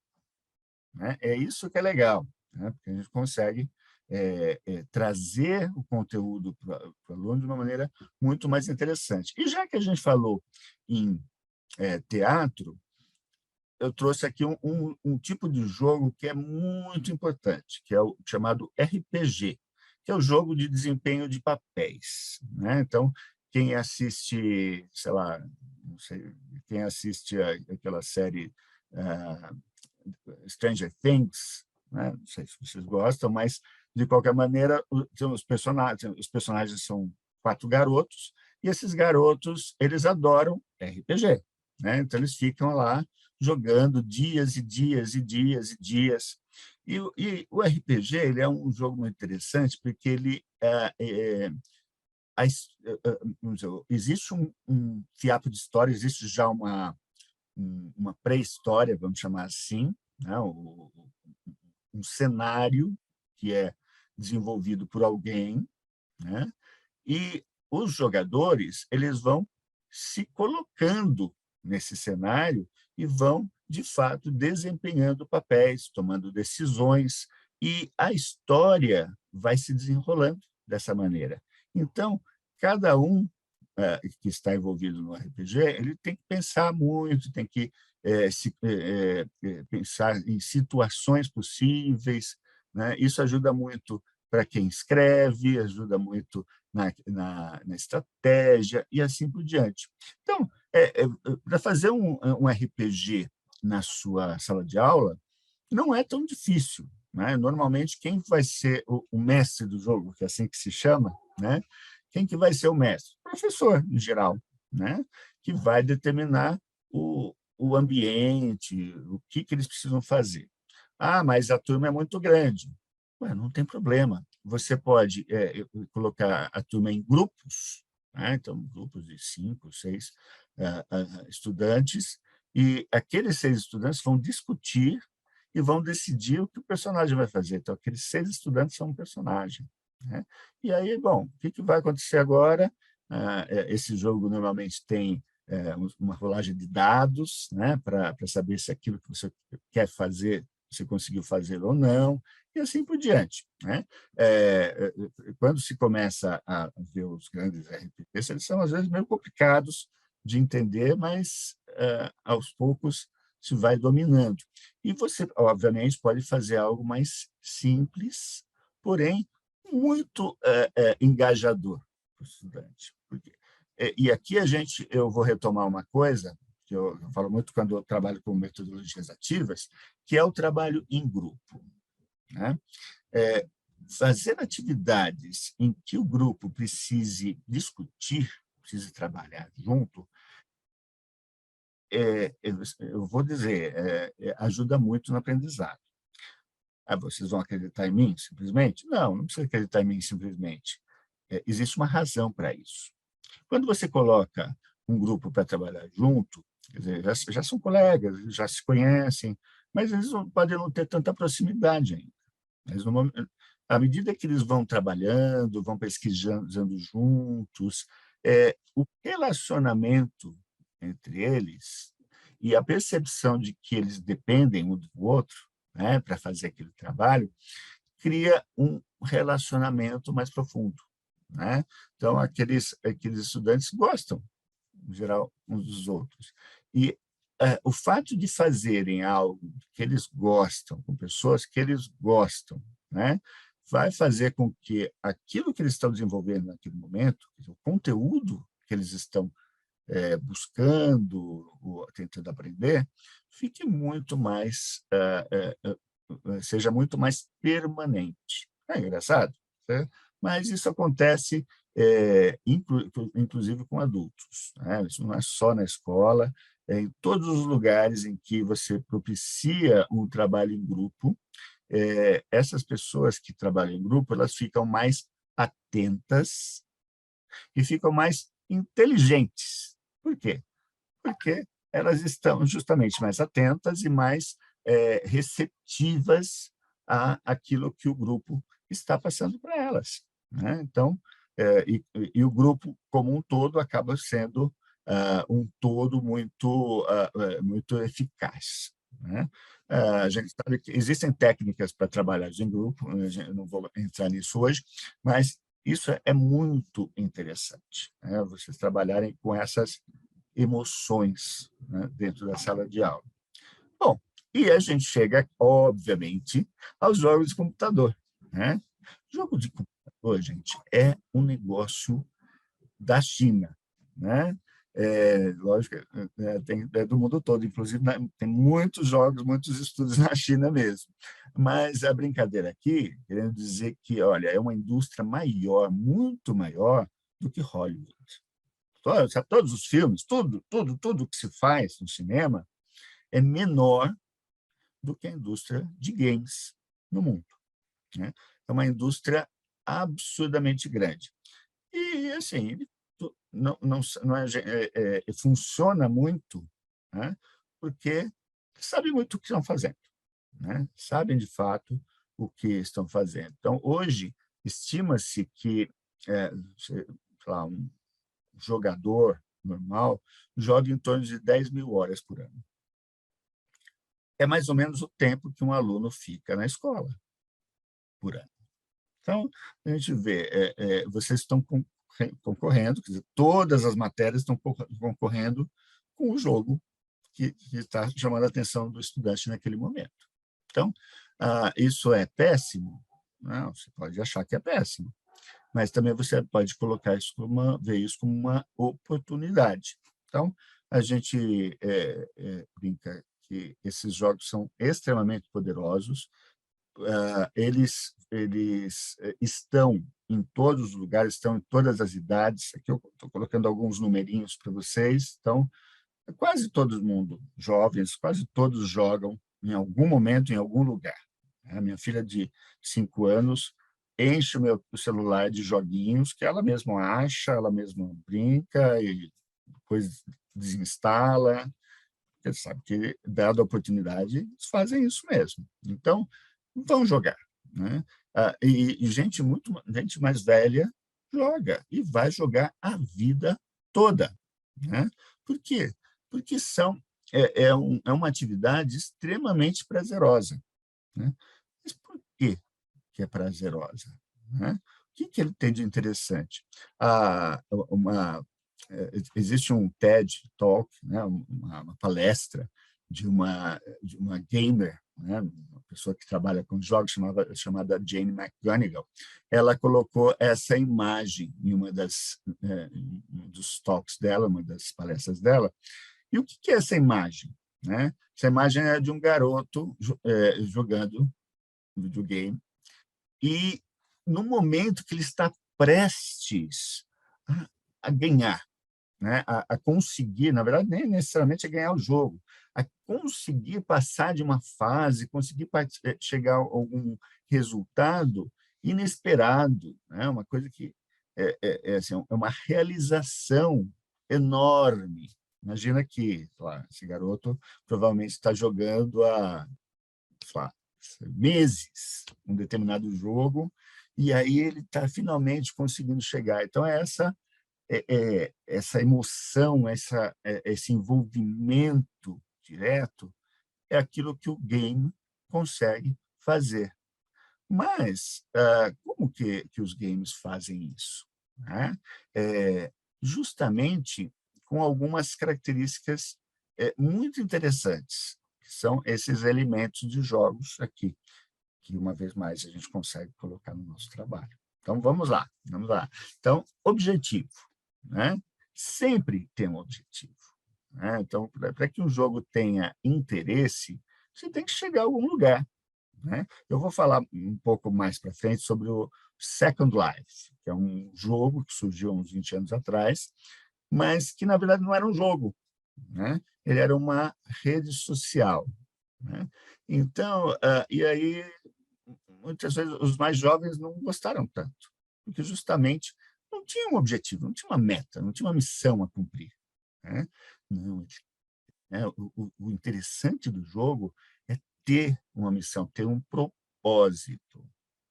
né? É isso que é legal, né? Porque a gente consegue trazer o conteúdo para o aluno de uma maneira muito mais interessante. E já que a gente falou em teatro, eu trouxe aqui um tipo de jogo que é muito importante, que é o chamado RPG, que é o jogo de desempenho de papéis, né? Então, quem assiste, sei lá, não sei, quem assiste aquela série Stranger Things, né? Não sei se vocês gostam, mas, de qualquer maneira, os personagens são 4 garotos, e esses garotos, eles adoram RPG, né? Então, eles ficam lá jogando dias e dias e dias e dias. E o RPG ele é um jogo muito interessante, porque ele vamos dizer, existe um fiapo de história, existe já uma pré-história, vamos chamar assim, né? Um cenário que é desenvolvido por alguém, né? E os jogadores eles vão se colocando nesse cenário e vão, de fato, desempenhando papéis, tomando decisões, e a história vai se desenrolando dessa maneira. Então, cada um que está envolvido no RPG, ele tem que pensar muito, tem que pensar em situações possíveis, né? Isso ajuda muito para quem escreve, ajuda muito na estratégia e assim por diante. Então, para fazer um RPG na sua sala de aula, não é tão difícil, né? Normalmente, quem vai ser o mestre do jogo, que é assim que se chama, né? Quem que vai ser o mestre? O professor, em geral, né? Que vai determinar o ambiente, o que eles precisam fazer. Ah, mas a turma é muito grande. Ué, não tem problema. Você pode colocar a turma em grupos, né? Então, grupos de 5, 6 estudantes, e aqueles 6 estudantes vão discutir e vão decidir o que o personagem vai fazer. Então, aqueles 6 estudantes são um personagem, né? E aí, bom, o que vai acontecer agora? Esse jogo normalmente tem uma rolagem de dados, né, para saber se aquilo que você quer fazer, você conseguiu fazer ou não, e assim por diante, né? Quando se começa a ver os grandes RPGs, eles são, às vezes, meio complicados de entender, mas, aos poucos, se vai dominando. E você, obviamente, pode fazer algo mais simples, porém muito engajador para o estudante. E aqui eu vou retomar uma coisa que eu falo muito quando eu trabalho com metodologias ativas, que é o trabalho em grupo, né? Fazer atividades em que o grupo precise discutir, precise trabalhar junto, eu vou dizer, ajuda muito no aprendizado. Vocês vão acreditar em mim, simplesmente? Não, não precisa acreditar em mim, simplesmente. Existe uma razão para isso. Quando você coloca um grupo para trabalhar junto, quer dizer, já são colegas, já se conhecem, mas eles podem não ter tanta proximidade ainda. Mas à medida que eles vão trabalhando, vão pesquisando juntos, o relacionamento entre eles e a percepção de que eles dependem um do outro, né, para fazer aquele trabalho, cria um relacionamento mais profundo, né? Então, aqueles estudantes gostam, em geral, uns dos outros. E o fato de fazerem algo que eles gostam, com pessoas que eles gostam, né, vai fazer com que aquilo que eles estão desenvolvendo naquele momento, o conteúdo que eles estão buscando, ou tentando aprender, fique muito mais, seja muito mais permanente. É engraçado, né? Mas isso acontece inclusive com adultos, né? Isso não é só na escola, é em todos os lugares em que você propicia um trabalho em grupo. Essas pessoas que trabalham em grupo, elas ficam mais atentas e ficam mais inteligentes. Por quê? Porque elas estão justamente mais atentas e mais receptivas àquilo que o grupo está passando para elas, né? Então, e o grupo como um todo acaba sendo um todo muito eficaz, né? A gente sabe que existem técnicas para trabalhar em grupo, eu não vou entrar nisso hoje, mas isso é muito interessante, né? Vocês trabalharem com essas emoções, né, dentro da sala de aula. Bom, e a gente chega, obviamente, aos jogos de computador, né? Jogo de computador, gente, é um negócio da China, né? Lógico, é do mundo todo, inclusive tem muitos jogos, muitos estudos na China mesmo. Mas a brincadeira aqui, querendo dizer que, olha, é uma indústria maior, muito maior do que Hollywood. Todos os filmes, tudo que se faz no cinema é menor do que a indústria de games no mundo, né? É uma indústria absurdamente grande. E, assim, funciona muito, né? Porque sabem muito o que estão fazendo, né? Sabem, de fato, o que estão fazendo. Então, hoje, estima-se que sei lá, um jogador normal joga em torno de 10.000 horas por ano. É mais ou menos o tempo que um aluno fica na escola por ano. Então, a gente vê, vocês estão concorrendo, quer dizer, todas as matérias estão concorrendo com o jogo que está chamando a atenção do estudante naquele momento. Então, isso é péssimo? Não, você pode achar que é péssimo, mas também você pode colocar isso ver isso como uma oportunidade. Então, a gente brinca que esses jogos são extremamente poderosos, eles estão em todos os lugares, estão em todas as idades. Aqui eu estou colocando alguns numerinhos para vocês. Então, quase todo mundo, jovens, quase todos jogam em algum momento, em algum lugar. A minha filha de 5 anos enche o meu celular de joguinhos que ela mesma acha, ela mesma brinca e depois desinstala. Você sabe que, dada a oportunidade, eles fazem isso mesmo. Então, vão jogar, né? E gente mais velha joga e vai jogar a vida toda, né? Por quê? Porque é uma atividade extremamente prazerosa, né? Mas por quê que é prazerosa, né? O que ele tem de interessante? Existe um TED Talk, né? Uma palestra de uma gamer, né? Uma pessoa que trabalha com jogos chamada Jane McGonigal. Ela colocou essa imagem em um dos talks dela, uma das palestras dela. E o que é essa imagem, né? Essa imagem é de um garoto jogando videogame e no momento que ele está prestes a ganhar, né, a conseguir, na verdade, nem necessariamente a ganhar o jogo, a conseguir passar de uma fase, conseguir chegar a algum resultado inesperado, né, uma coisa que assim, é uma realização enorme. Imagina que, lá, esse garoto provavelmente está jogando há, sei lá, meses um determinado jogo, e aí ele está finalmente conseguindo chegar. Então, essa emoção, esse envolvimento direto, é aquilo que o game consegue fazer. Mas como que os games fazem isso, né? Justamente com algumas características muito interessantes, que são esses elementos de jogos aqui, que, uma vez mais, a gente consegue colocar no nosso trabalho. Então, vamos lá, vamos lá. Então, objetivo, né? Sempre tem um objetivo, né? Então, para que um jogo tenha interesse, você tem que chegar a algum lugar, né? Eu vou falar um pouco mais para frente sobre Second Life, que é um jogo que surgiu há uns 20 anos atrás, mas que, na verdade, não era um jogo, né? Ele era uma rede social, né? Então, e aí, muitas vezes, os mais jovens não gostaram tanto, porque justamente não tinha um objetivo, não tinha uma meta, não tinha uma missão a cumprir, né? Não, o interessante do jogo é ter uma missão, ter um propósito,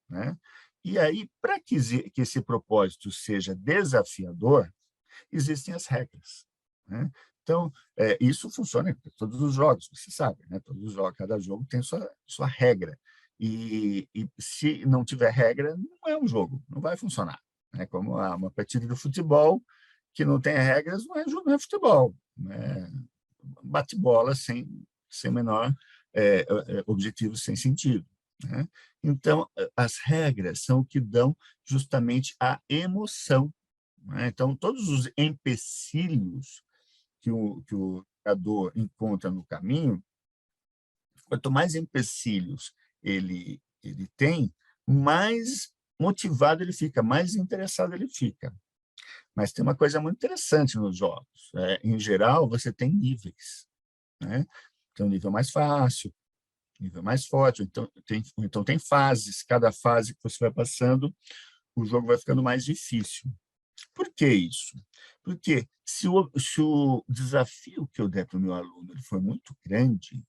né? E aí, para que esse propósito seja desafiador, existem as regras, né? Então, isso funciona em todos os jogos, você sabe, né? Todos os jogos, cada jogo tem sua regra. E se não tiver regra, não é um jogo, não vai funcionar. Né? Como uma partida de futebol que não tem regras, não é jogo, não é futebol. Né? Bate-bola sem menor objetivo, sem sentido. Né? Então, as regras são o que dão justamente a emoção. Né? Então, todos os empecilhos que o jogador encontra no caminho, quanto mais empecilhos ele tem, mais motivado ele fica, mais interessado ele fica. Mas tem uma coisa muito interessante nos jogos. Em geral, você tem níveis. Né? Tem um nível mais fácil, nível mais forte, então tem fases. Cada fase que você vai passando, o jogo vai ficando mais difícil. Por que isso? Porque se o desafio que eu der para o meu aluno ele for muito grande,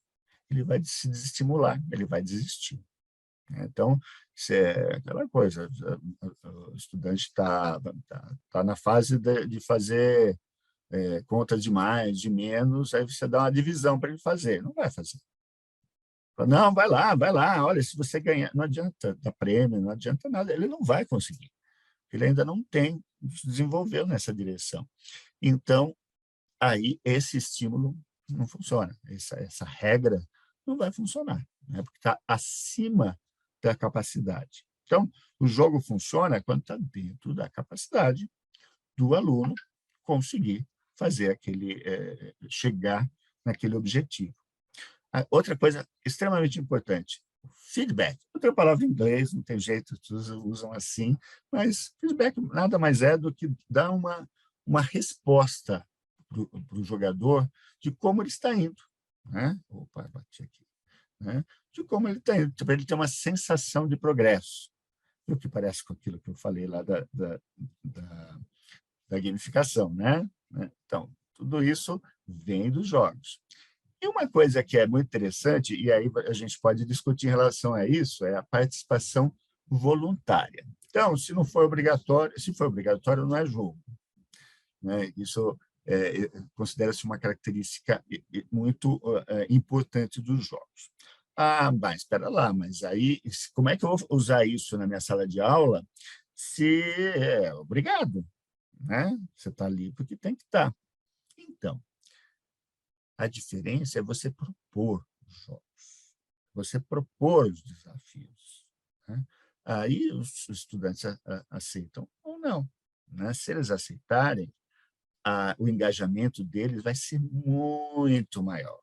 ele vai se desestimular, ele vai desistir. Né? Então, isso é aquela coisa, o estudante está na fase de fazer conta de mais, de menos, aí você dá uma divisão para ele fazer, não vai fazer. Não, vai lá, olha, se você ganhar, não adianta dar prêmio, não adianta nada, ele não vai conseguir, ele ainda não se desenvolveu nessa direção. Então, aí esse estímulo não funciona, essa regra não vai funcionar, né? Porque está acima da capacidade. Então, o jogo funciona quando está dentro da capacidade do aluno conseguir fazer chegar naquele objetivo. Outra coisa extremamente importante, feedback. Outra palavra em inglês, não tem jeito, todos usam assim, mas feedback nada mais é do que dar uma resposta para o jogador de como ele está indo. Né? Opa, bati aqui. Né? De como ele está indo, para ele ter uma sensação de progresso. O que parece com aquilo que eu falei lá da gamificação. Né? Então, tudo isso vem dos jogos. E uma coisa que é muito interessante, e aí a gente pode discutir em relação a isso, é a participação voluntária. Então, se for obrigatório, não é jogo. Né? Isso considera-se uma característica muito importante dos jogos. Ah, mas espera lá, mas aí como é que eu vou usar isso na minha sala de aula se é obrigado? Né? Você está ali porque tem que estar. Então, a diferença é você propor os jogos, você propor os desafios. Né? Aí os estudantes aceitam ou não. Né? Se eles aceitarem, o engajamento deles vai ser muito maior.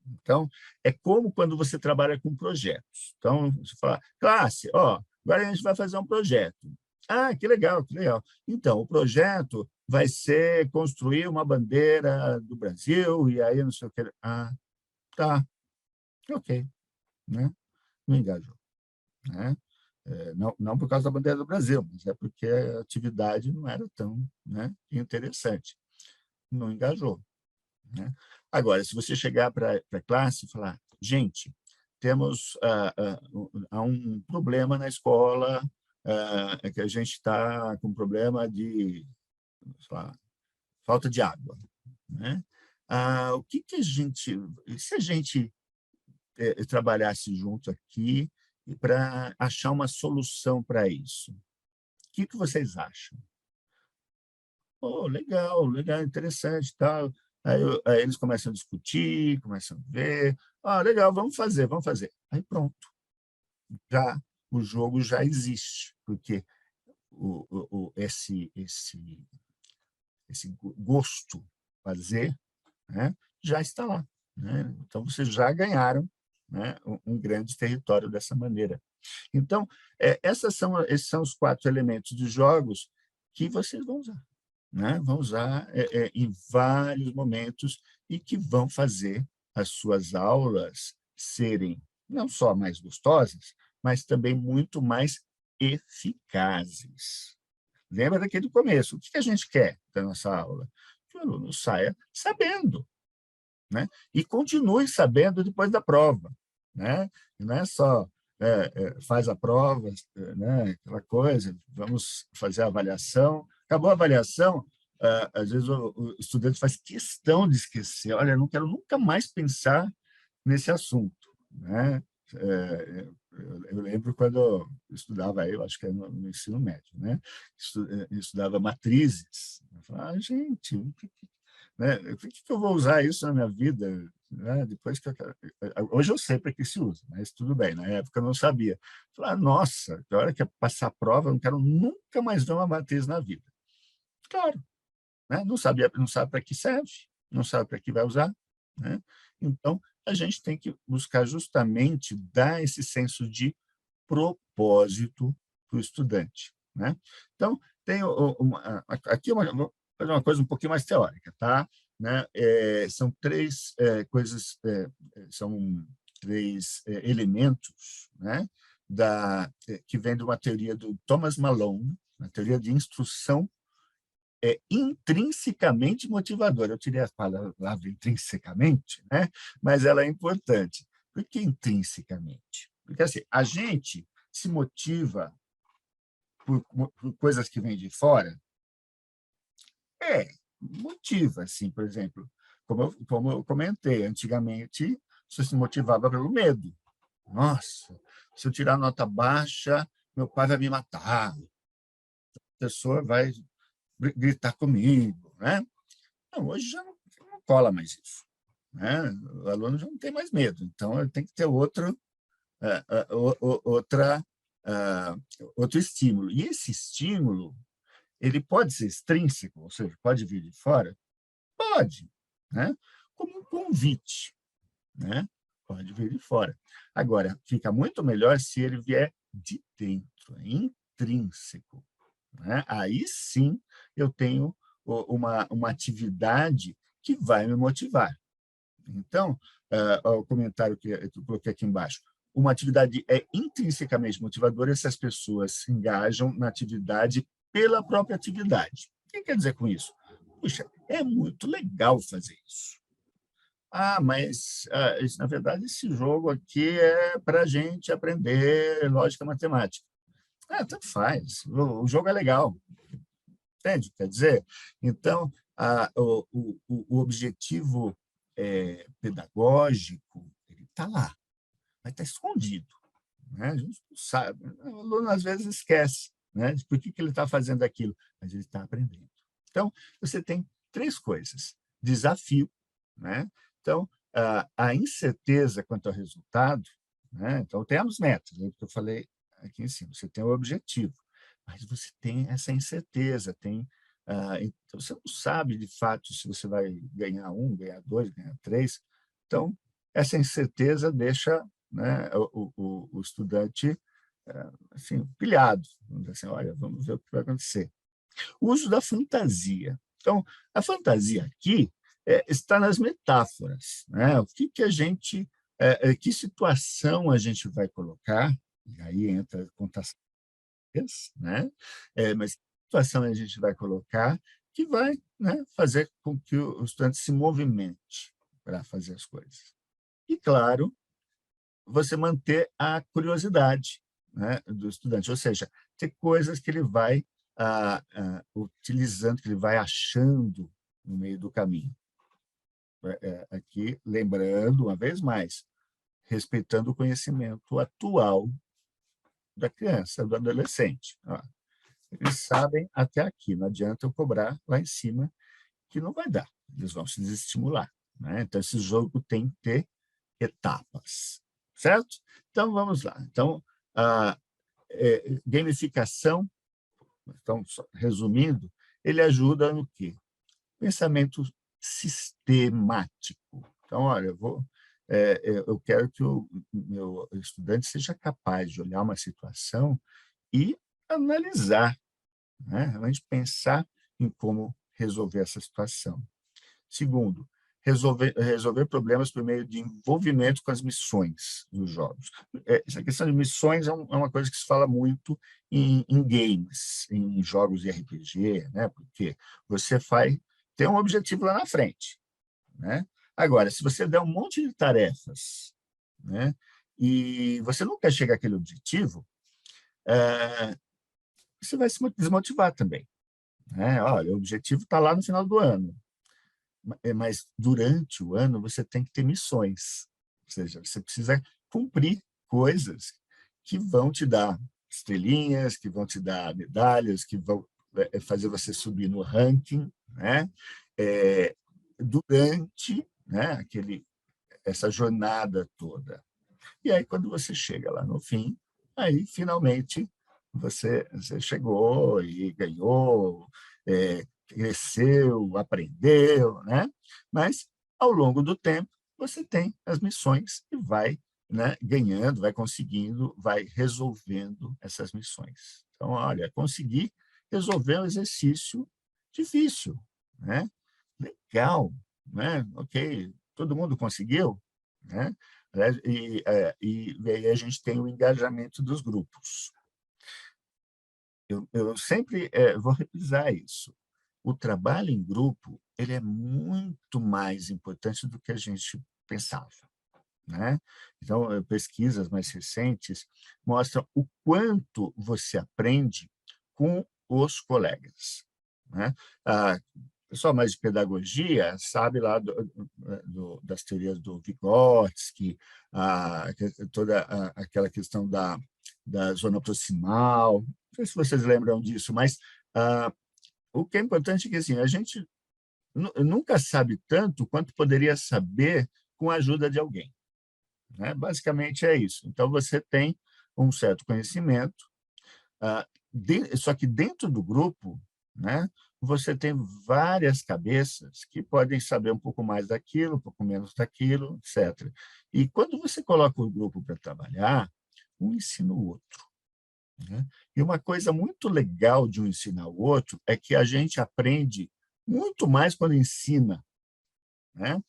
Então, é como quando você trabalha com projetos. Então, você fala, classe, agora a gente vai fazer um projeto. Ah, que legal, que legal. Então, o projeto vai ser construir uma bandeira do Brasil, e aí não sei o que. Ah, tá, ok. Né? Não engajou. Né? Não por causa da bandeira do Brasil, mas é porque a atividade não era tão, né, interessante. Não engajou. Né? Agora, se você chegar para a classe e falar, gente, temos há um problema na escola, é que a gente está com problema de falta de água. Né? O que a gente, se a gente trabalhasse junto aqui para achar uma solução para isso? O que vocês acham? Oh, legal, legal, interessante, tal. Aí eles começam a discutir, começam a ver. Ah, legal, vamos fazer, vamos fazer. Aí pronto, já o jogo já existe, porque esse gosto fazer, né, já está lá. Né? Então, vocês já ganharam né, um grande território dessa maneira. Então, esses são os 4 elementos de jogos que vocês vão usar, né? Vão usar em vários momentos e que vão fazer as suas aulas serem não só mais gostosas, mas também muito mais eficazes. Lembra daquele começo? O que a gente quer da nossa aula? Que o aluno saia sabendo, né? E continue sabendo depois da prova, né? E não é só faz a prova, né? Aquela coisa, vamos fazer a avaliação. Acabou a avaliação, às vezes o estudante faz questão de esquecer. Olha, eu não quero nunca mais pensar nesse assunto, né? Eu lembro quando eu estudava, eu acho que era no ensino médio, né? Estudava matrizes. Eu falava, gente, né? Por que eu vou usar isso na minha vida? Né? Depois que hoje eu sei para que se usa, mas tudo bem, na época eu não sabia. Falar, nossa, na hora que é passar a prova, eu não quero nunca mais ver uma matriz na vida. Claro, né? Não sabia, não sabe para que serve, não sabe para que vai usar, né? Então, a gente tem que buscar justamente dar esse senso de propósito para o estudante, né? Então, tem aqui vou fazer uma coisa um pouquinho mais teórica, tá? Né? São 3 coisas, são 3 elementos, né? Que vem de uma teoria do Thomas Malone, uma teoria de instrução intrinsecamente motivadora. Eu tirei a palavra intrinsecamente, né? Mas ela é importante. Por que intrinsecamente? Porque assim, a gente se motiva por coisas que vêm de fora? Motiva, assim, por exemplo, como eu comentei, antigamente você se motivava pelo medo. Nossa, se eu tirar nota baixa, meu pai vai me matar, a pessoa vai gritar comigo, né? Não, hoje já não cola mais isso, né? O aluno já não tem mais medo, então ele tem que ter outra, ah, outro estímulo. E esse estímulo ele pode ser extrínseco, ou seja, pode vir de fora? Pode, né? Como um convite, né? Pode vir de fora. Agora, fica muito melhor se ele vier de dentro, é intrínseco, né? Aí sim eu tenho uma atividade que vai me motivar. Então, o comentário que eu coloquei aqui embaixo, uma atividade é intrinsecamente motivadora se as pessoas se engajam na atividade pela própria atividade. O que quer dizer com isso? Puxa, é muito legal fazer isso. Mas, na verdade, esse jogo aqui é para a gente aprender lógica matemática. Tanto faz, o jogo é legal, entende? Quer dizer, então, o objetivo pedagógico ele está lá, mas está escondido, né? A gente não sabe, o aluno às vezes esquece, né, de por que ele está fazendo aquilo, mas ele está aprendendo. Então, você tem 3 coisas: desafio, né? Então, a incerteza quanto ao resultado, né? Então, tem as metas, né, que eu falei aqui em cima, você tem o objetivo, mas você tem essa incerteza, então você não sabe de fato se você vai ganhar 1, ganhar 2, ganhar 3. Então, essa incerteza deixa, né, o estudante assim, pilhado. Vamos dizer assim, olha, vamos ver o que vai acontecer. O uso da fantasia. Então, a fantasia aqui está nas metáforas, né? O que a gente, que situação a gente vai colocar, e aí entra contação, né? Mas que situação a gente vai colocar que vai, né, fazer com que o estudante se movimente para fazer as coisas. E, claro, você manter a curiosidade, né, do estudante, ou seja, ter coisas que ele vai utilizando, que ele vai achando no meio do caminho. Aqui, lembrando, uma vez mais, respeitando o conhecimento atual da criança, do adolescente. Eles sabem até aqui, não adianta eu cobrar lá em cima, que não vai dar, eles vão se desestimular, né? Então, esse jogo tem que ter etapas, certo? Então, vamos lá. Então, a gamificação, então, resumindo, ele ajuda no quê? Pensamento sistemático. Então, olha, eu quero que o meu estudante seja capaz de olhar uma situação e analisar, né? Realmente pensar em como resolver essa situação. Segundo, resolver problemas por meio de envolvimento com as missões dos jogos. Essa questão de missões é uma coisa que se fala muito em games, em jogos de RPG, né? Porque você tem um objetivo lá na frente, né? Agora, se você der um monte de tarefas, né, e você não quer chegar àquele objetivo, você vai se desmotivar também, né? Olha, o objetivo está lá no final do ano, mas durante o ano você tem que ter missões, ou seja, você precisa cumprir coisas que vão te dar estrelinhas, que vão te dar medalhas, que vão fazer você subir no ranking, né? É, durante, né, essa jornada toda. E aí, quando você chega lá no fim, aí, finalmente, você chegou e ganhou, cresceu, aprendeu, né? Mas, ao longo do tempo, você tem as missões e vai, né, ganhando, vai conseguindo, vai resolvendo essas missões. Então, olha, conseguir resolver um exercício difícil, né? Legal, né? Ok, todo mundo conseguiu, né? Né? E aí a gente tem o engajamento dos grupos. Eu sempre vou repisar isso. O trabalho em grupo ele é muito mais importante do que a gente pensava, né? Então, pesquisas mais recentes mostram o quanto você aprende com os colegas, né? O pessoal mais de pedagogia sabe lá das teorias do Vygotsky, toda aquela questão da zona proximal. Não sei se vocês lembram disso, mas o que é importante é que assim, a gente nunca sabe tanto quanto poderia saber com a ajuda de alguém, né? Basicamente é isso. Então, você tem um certo conhecimento, só que dentro do grupo, né, você tem várias cabeças que podem saber um pouco mais daquilo, um pouco menos daquilo, etc. E quando você coloca o grupo para trabalhar, um ensina o outro, né? E uma coisa muito legal de um ensinar o outro é que a gente aprende muito mais quando ensina, né?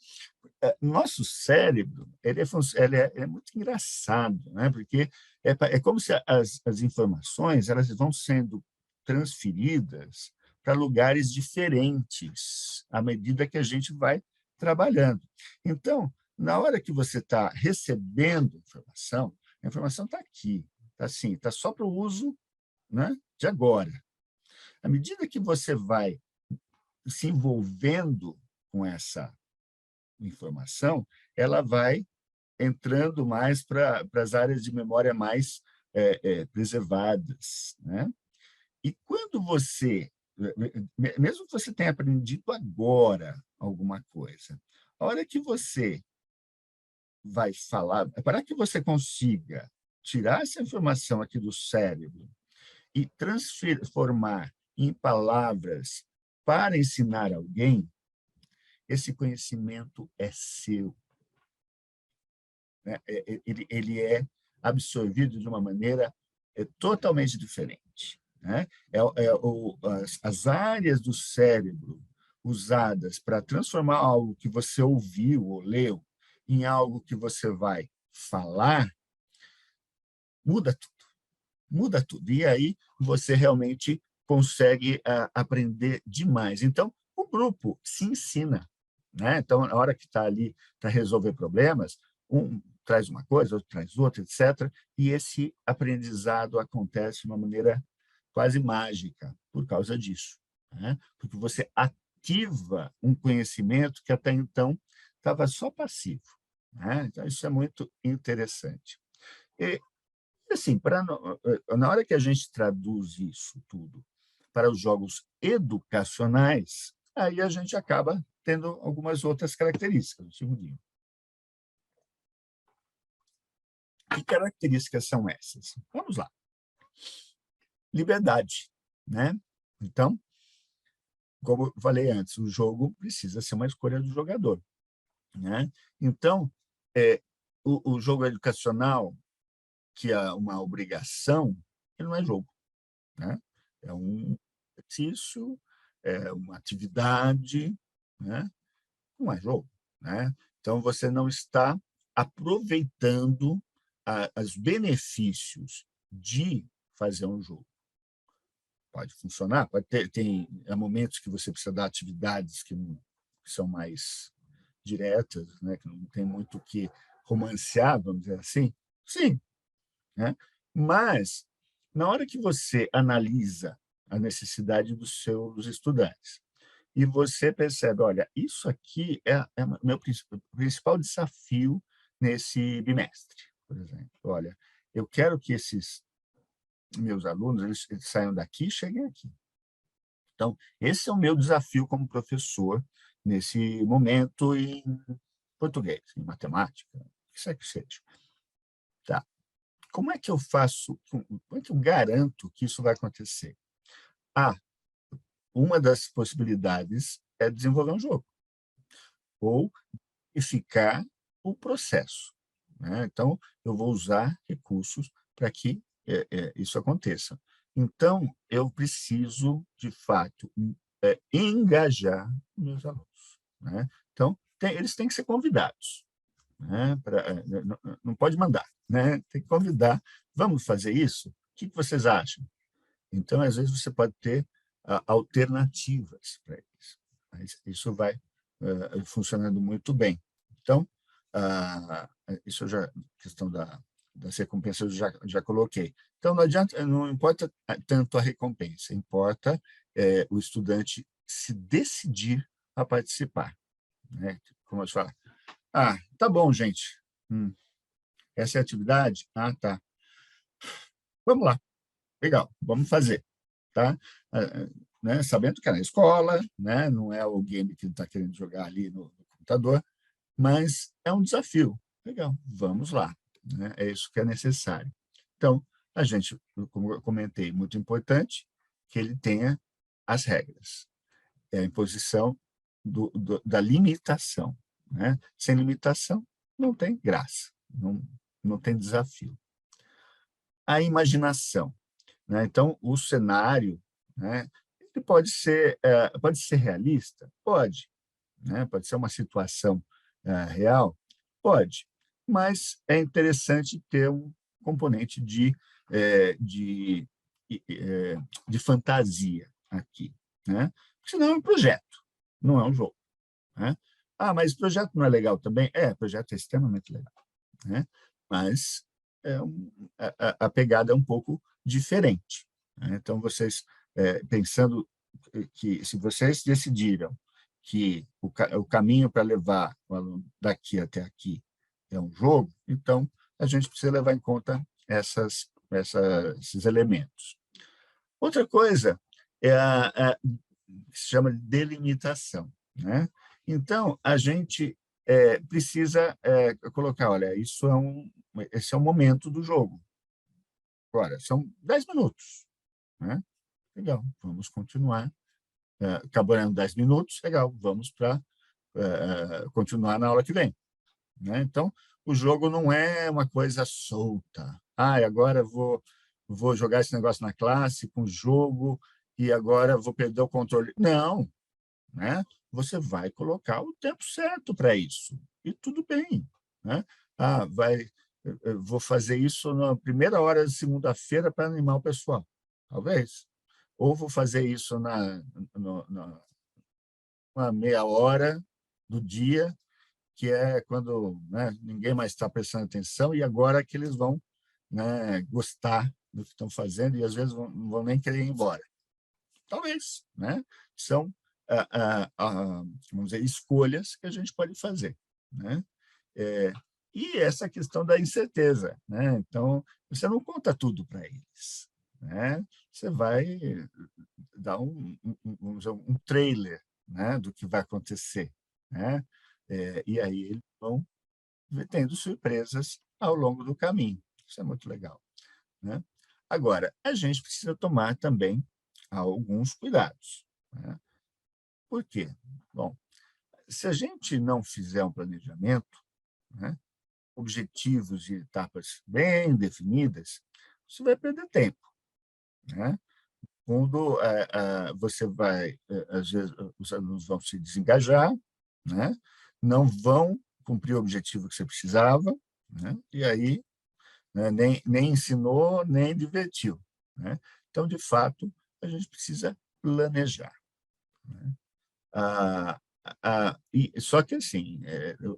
Nosso cérebro ele é muito engraçado, né? Porque é como se as informações elas vão sendo transferidas para lugares diferentes à medida que a gente vai trabalhando. Então, na hora que você está recebendo informação, a informação está aqui, está assim, está só para o uso, né, de agora. À medida que você vai se envolvendo com essa informação, ela vai entrando mais para as áreas de memória mais preservadas, né? E quando você, mesmo que você tenha aprendido agora alguma coisa, a hora que você vai falar, para que você consiga tirar essa informação aqui do cérebro e transformar em palavras para ensinar alguém, esse conhecimento é seu, né? Ele é absorvido de uma maneira totalmente diferente, né? As áreas do cérebro usadas para transformar algo que você ouviu ou leu em algo que você vai falar, muda tudo, muda tudo. E aí você realmente consegue aprender demais. Então, o grupo se ensina, né? Então, na hora que está ali para resolver problemas, um traz uma coisa, outro traz outra, etc. E esse aprendizado acontece de uma maneira quase mágica por causa disso, né? Porque você ativa um conhecimento que até então estava só passivo, né? Então, isso é muito interessante. E, assim, na hora que a gente traduz isso tudo para os jogos educacionais, aí a gente acaba tendo algumas outras características. Um segundinho. Que características são essas? Vamos lá. Liberdade, né? Então, como eu falei antes, o jogo precisa ser uma escolha do jogador, né? Então, o jogo educacional, que é uma obrigação, ele não é jogo, né? É um exercício, é uma atividade, né? Não é jogo, né? Então, você não está aproveitando os benefícios de fazer um jogo. Pode funcionar, pode ter, há momentos que você precisa dar atividades que são mais diretas, né? Que não tem muito o que romancear, vamos dizer assim. Sim, né? Mas, na hora que você analisa a necessidade dos seus estudantes e você percebe, olha, isso aqui é o meu principal desafio nesse bimestre, por exemplo. Olha, eu quero que esses meus alunos eles saiam daqui e cheguem aqui. Então, esse é o meu desafio como professor nesse momento em português, em matemática, o que quer que seja. Tá. Como é que eu faço, como é que eu garanto que isso vai acontecer? Uma das possibilidades é desenvolver um jogo, ou ficar o processo, né? Então, eu vou usar recursos para que isso aconteça. Então, eu preciso, de fato, engajar meus alunos, né? Então, eles têm que ser convidados, né? Não pode mandar, né? Tem que convidar. Vamos fazer isso? O que vocês acham? Então, às vezes, você pode ter alternativas para eles. Mas isso vai funcionando muito bem. Então, isso já, questão das recompensas, eu já coloquei. Então, não importa tanto a recompensa, importa o estudante se decidir a participar, né? Como eu falo, tá bom, gente. Essa é a atividade? Tá. Vamos lá. Legal, vamos fazer. Tá? Né? Sabendo que é na escola, né? Não é o game que está querendo jogar ali no computador, mas é um desafio. Legal, vamos lá. Né? É isso que é necessário. Então, a gente, como eu comentei, muito importante que ele tenha as regras. É a imposição da limitação. Né? Sem limitação, não tem graça, não tem desafio. A imaginação. Né? Então, o cenário, né, ele pode ser realista? Pode. Né? Pode ser uma situação real? Pode. Mas é interessante ter um componente de fantasia aqui. Né? Porque senão é um projeto, não é um jogo. Né? Mas projeto não é legal também? Projeto é extremamente legal. Né? Mas a pegada é um pouco diferente. Né? Então, vocês, pensando que se vocês decidiram que o caminho para levar o aluno daqui até aqui é um jogo, então a gente precisa levar em conta esses elementos. Outra coisa é que se chama de delimitação. Né? Então, a gente precisa colocar, olha, esse é o momento do jogo. Agora, são 10 minutos. Né? Legal, vamos continuar. Acabando 10 minutos, legal, vamos para continuar na aula que vem. Né? Então, o jogo não é uma coisa solta. Agora vou jogar esse negócio na classe com jogo e agora vou perder o controle. Não, né? Você vai colocar o tempo certo para isso. E tudo bem. Né? Vou fazer isso na primeira hora de segunda-feira para animar o pessoal. Talvez. Ou vou fazer isso uma meia hora do dia, que é quando, né, ninguém mais está prestando atenção, e agora que eles vão, né, gostar do que estão fazendo e às vezes não vão nem querer ir embora. Talvez. Né? São, vamos dizer, escolhas que a gente pode fazer. Né? E essa questão da incerteza. Né? Então, você não conta tudo para eles. Né? Você vai dar vamos dizer, um trailer, né, do que vai acontecer. Né? E aí eles vão tendo surpresas ao longo do caminho. Isso é muito legal. Né? Agora, a gente precisa tomar também alguns cuidados. Né? Por quê? Bom, se a gente não fizer um planejamento, né, objetivos e etapas bem definidas, você vai perder tempo, né? Quando você vai, às vezes, os alunos vão se desengajar, né? Não vão cumprir o objetivo que você precisava, né? E aí, né, nem ensinou, nem divertiu, né? Então, de fato, a gente precisa planejar, né? Ah, só que, assim,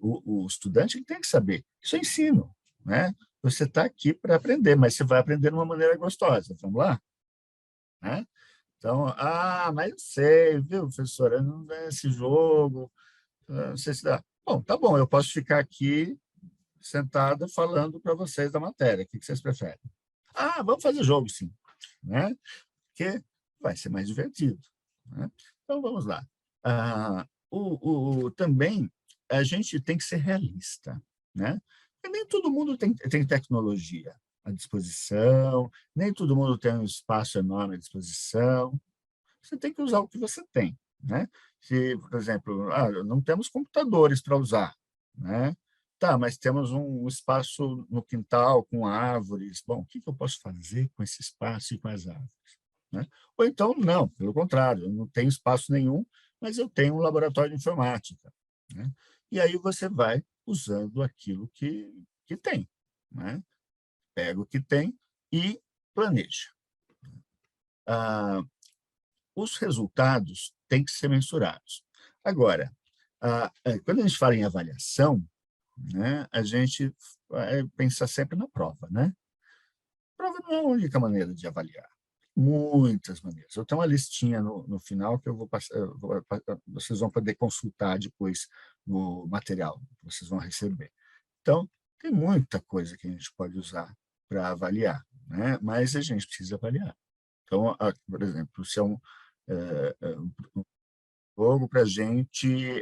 o estudante ele tem que saber, isso é ensino, né? Você está aqui para aprender, mas você vai aprender de uma maneira gostosa, vamos lá? Né? Então, mas eu sei, viu, professora, não é esse jogo, não sei se dá. Bom, tá bom, eu posso ficar aqui sentada falando para vocês da matéria, o que vocês preferem? Vamos fazer jogo, sim, né? Porque vai ser mais divertido, né? Então, vamos lá. Também, a gente tem que ser realista, né? E nem todo mundo tem tecnologia à disposição, nem todo mundo tem um espaço enorme à disposição. Você tem que usar o que você tem, né? Se, por exemplo, não temos computadores para usar, né? Tá, mas temos um espaço no quintal com árvores. Bom, o que eu posso fazer com esse espaço e com as árvores? Né? Ou então, não, pelo contrário, eu não tenho espaço nenhum, mas eu tenho um laboratório de informática, né? E aí você vai usando aquilo que tem, né? Pega o que tem e planeja. Os resultados têm que ser mensurados. Agora, quando a gente fala em avaliação, né, a gente vai pensar sempre na prova, né? A prova não é a única maneira de avaliar. Muitas maneiras. Eu tenho uma listinha no final que eu vou passar, vocês vão poder consultar depois no material que vocês vão receber. Então, tem muita coisa que a gente pode usar para avaliar, né? Mas a gente precisa avaliar. Então, por exemplo, se é um jogo para a gente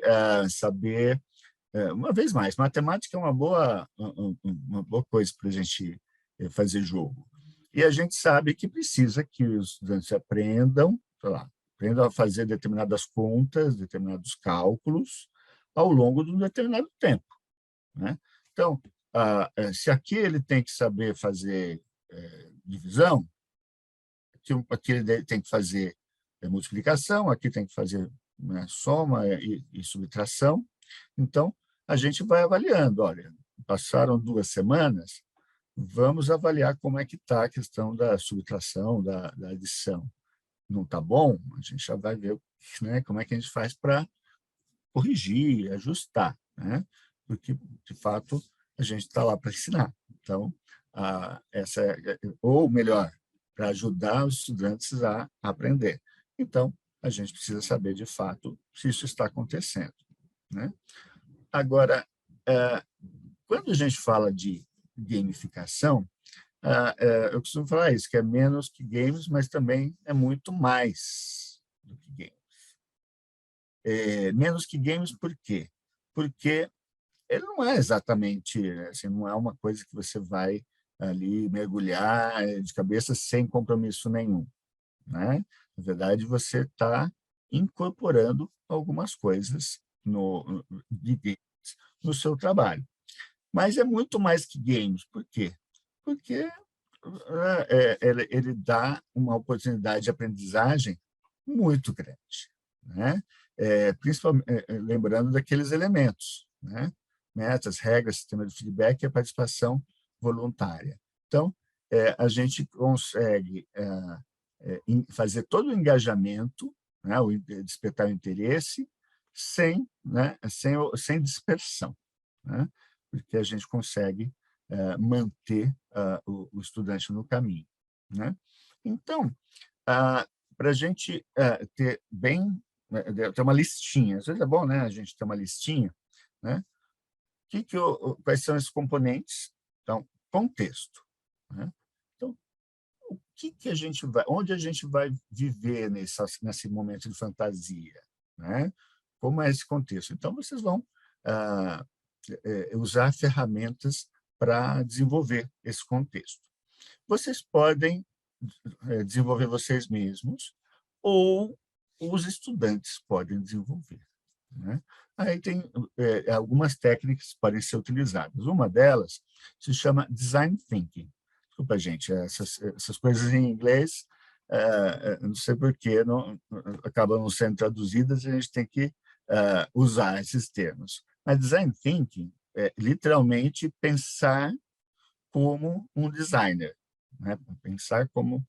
saber, uma vez mais, matemática é uma boa coisa para a gente fazer jogo. E a gente sabe que precisa que os estudantes aprendam, sei lá, aprendam a fazer determinadas contas, determinados cálculos, ao longo de um determinado tempo, né? Então, se aqui ele tem que saber fazer divisão, aqui ele tem que fazer multiplicação, aqui tem que fazer, né, soma e subtração. Então, a gente vai avaliando. Olha, passaram 2 semanas, vamos avaliar como é que está a questão da subtração, da adição. Não está bom? A gente já vai ver, né, como é que a gente faz para corrigir, ajustar, né? Porque, de fato, a gente está lá para ensinar. Então, ou melhor, para ajudar os estudantes a aprender. Então, a gente precisa saber, de fato, se isso está acontecendo, né? Agora, quando a gente fala de gamificação, eu costumo falar isso, que é menos que games, mas também é muito mais do que games. Menos que games por quê? Porque ele não é exatamente, assim, não é uma coisa que você vai ali mergulhar de cabeça sem compromisso nenhum, né? Na verdade, você está incorporando algumas coisas de games no seu trabalho. Mas é muito mais que games. Por quê? Porque ele dá uma oportunidade de aprendizagem muito grande, né? Principalmente, lembrando daqueles elementos, né? Metas, regras, sistema de feedback e a participação voluntária. Então, a gente consegue fazer todo o engajamento, né? Despertar o interesse, né? sem dispersão, né? Porque a gente consegue manter o estudante no caminho, né? Então, para a gente ter uma listinha, às vezes é bom, né, a gente ter uma listinha, né? Quais são esses componentes? Então, contexto, né? Então, onde a gente vai viver nesse momento de fantasia, né? Como é esse contexto? Então, vocês vão usar ferramentas para desenvolver esse contexto. Vocês podem desenvolver vocês mesmos ou os estudantes podem desenvolver, né? Aí tem algumas técnicas que podem ser utilizadas. Uma delas se chama Design Thinking. Desculpa, gente, essas coisas em inglês, não sei por que acabam não sendo traduzidas, a gente tem que usar esses termos. Mas Design Thinking é literalmente pensar como um designer, né? Pensar como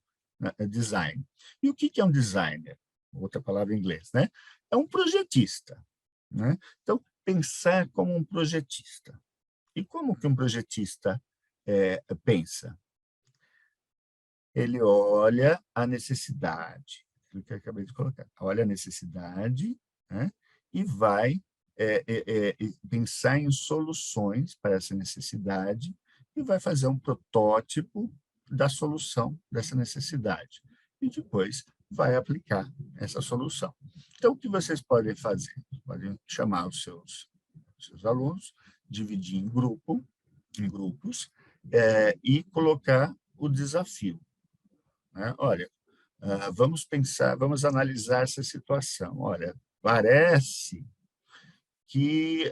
design. E o que é um designer? Outra palavra em inglês, né? É um projetista, né? Então, pensar como um projetista. E como que um projetista pensa? Ele olha a necessidade, aquilo que eu acabei de colocar, olha a necessidade, né? E vai pensar em soluções para essa necessidade e vai fazer um protótipo da solução dessa necessidade. E depois vai aplicar essa solução. Então, o que vocês podem fazer? Podem chamar os seus alunos, dividir em grupos, e colocar o desafio, né? Olha, vamos pensar, vamos analisar essa situação. Olha, parece que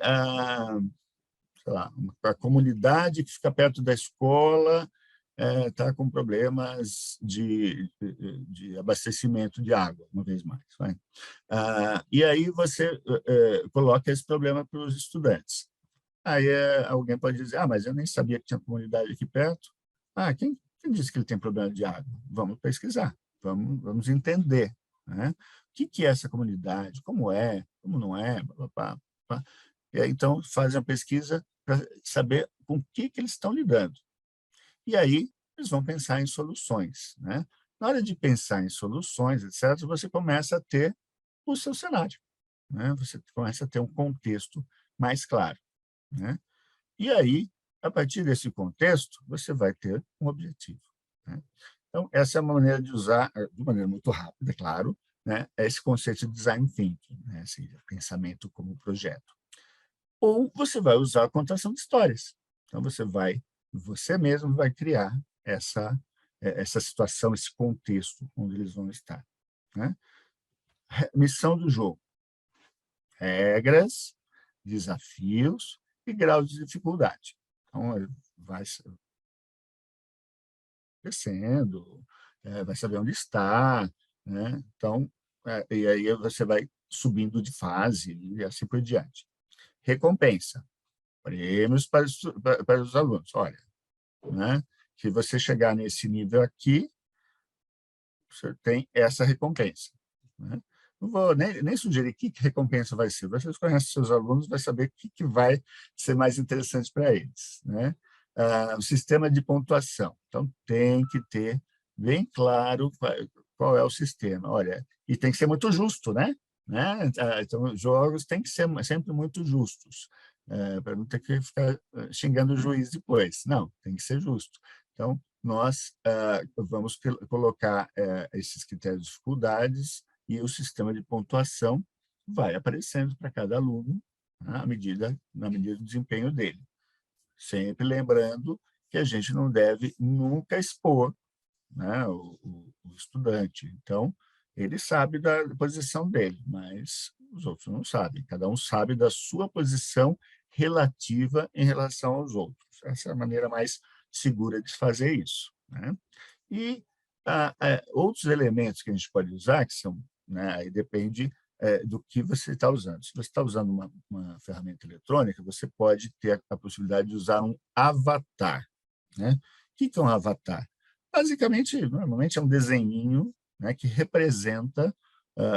sei lá, a comunidade que fica perto da escola está com problemas de abastecimento de água, uma vez mais. Vai. E aí você coloca esse problema para os estudantes. Aí alguém pode dizer, mas eu nem sabia que tinha comunidade aqui perto. Quem disse que ele tem problema de água? Vamos pesquisar, vamos entender, né? O que é essa comunidade, como não é, blá, blá, blá. E aí, então, fazem a pesquisa para saber com o que eles estão lidando. E aí, eles vão pensar em soluções, né? Na hora de pensar em soluções, etc., você começa a ter o seu cenário, né? Você começa a ter um contexto mais claro, né? E aí, a partir desse contexto, você vai ter um objetivo, né? Então, essa é uma maneira de usar, de maneira muito rápida, claro, né, esse conceito de design thinking, né, esse pensamento como projeto. Ou você vai usar a contação de histórias. Então, você mesmo vai criar essa situação, esse contexto onde eles vão estar, né? Missão do jogo: regras, desafios e grau de dificuldade. Então, vai crescendo, vai saber onde está, né? Então, e aí você vai subindo de fase e assim por diante. Recompensa: prêmios para os alunos. Olha, né? Se você chegar nesse nível aqui, você tem essa recompensa, né? Não vou nem sugerir que recompensa vai ser. Vocês conhecem seus alunos, vai saber o que vai ser mais interessante para eles, né? O sistema de pontuação. Então, tem que ter bem claro qual é o sistema. Olha, e tem que ser muito justo, né? Então, os jogos têm que ser sempre muito justos, para não ter que ficar xingando o juiz depois. Não, tem que ser justo. Então, nós vamos colocar esses critérios de dificuldades e o sistema de pontuação vai aparecendo para cada aluno, né, na medida do desempenho dele. Sempre lembrando que a gente não deve nunca expor, né, o estudante. Então, ele sabe da posição dele, mas os outros não sabem. Cada um sabe da sua posição relativa em relação aos outros. Essa é a maneira mais segura de fazer isso, né? E outros elementos que a gente pode usar, que são, né, aí depende do que você está usando. Se você está usando uma ferramenta eletrônica, você pode ter a possibilidade de usar um avatar, né? O que é um avatar? Basicamente, normalmente é um desenhinho, né, que representa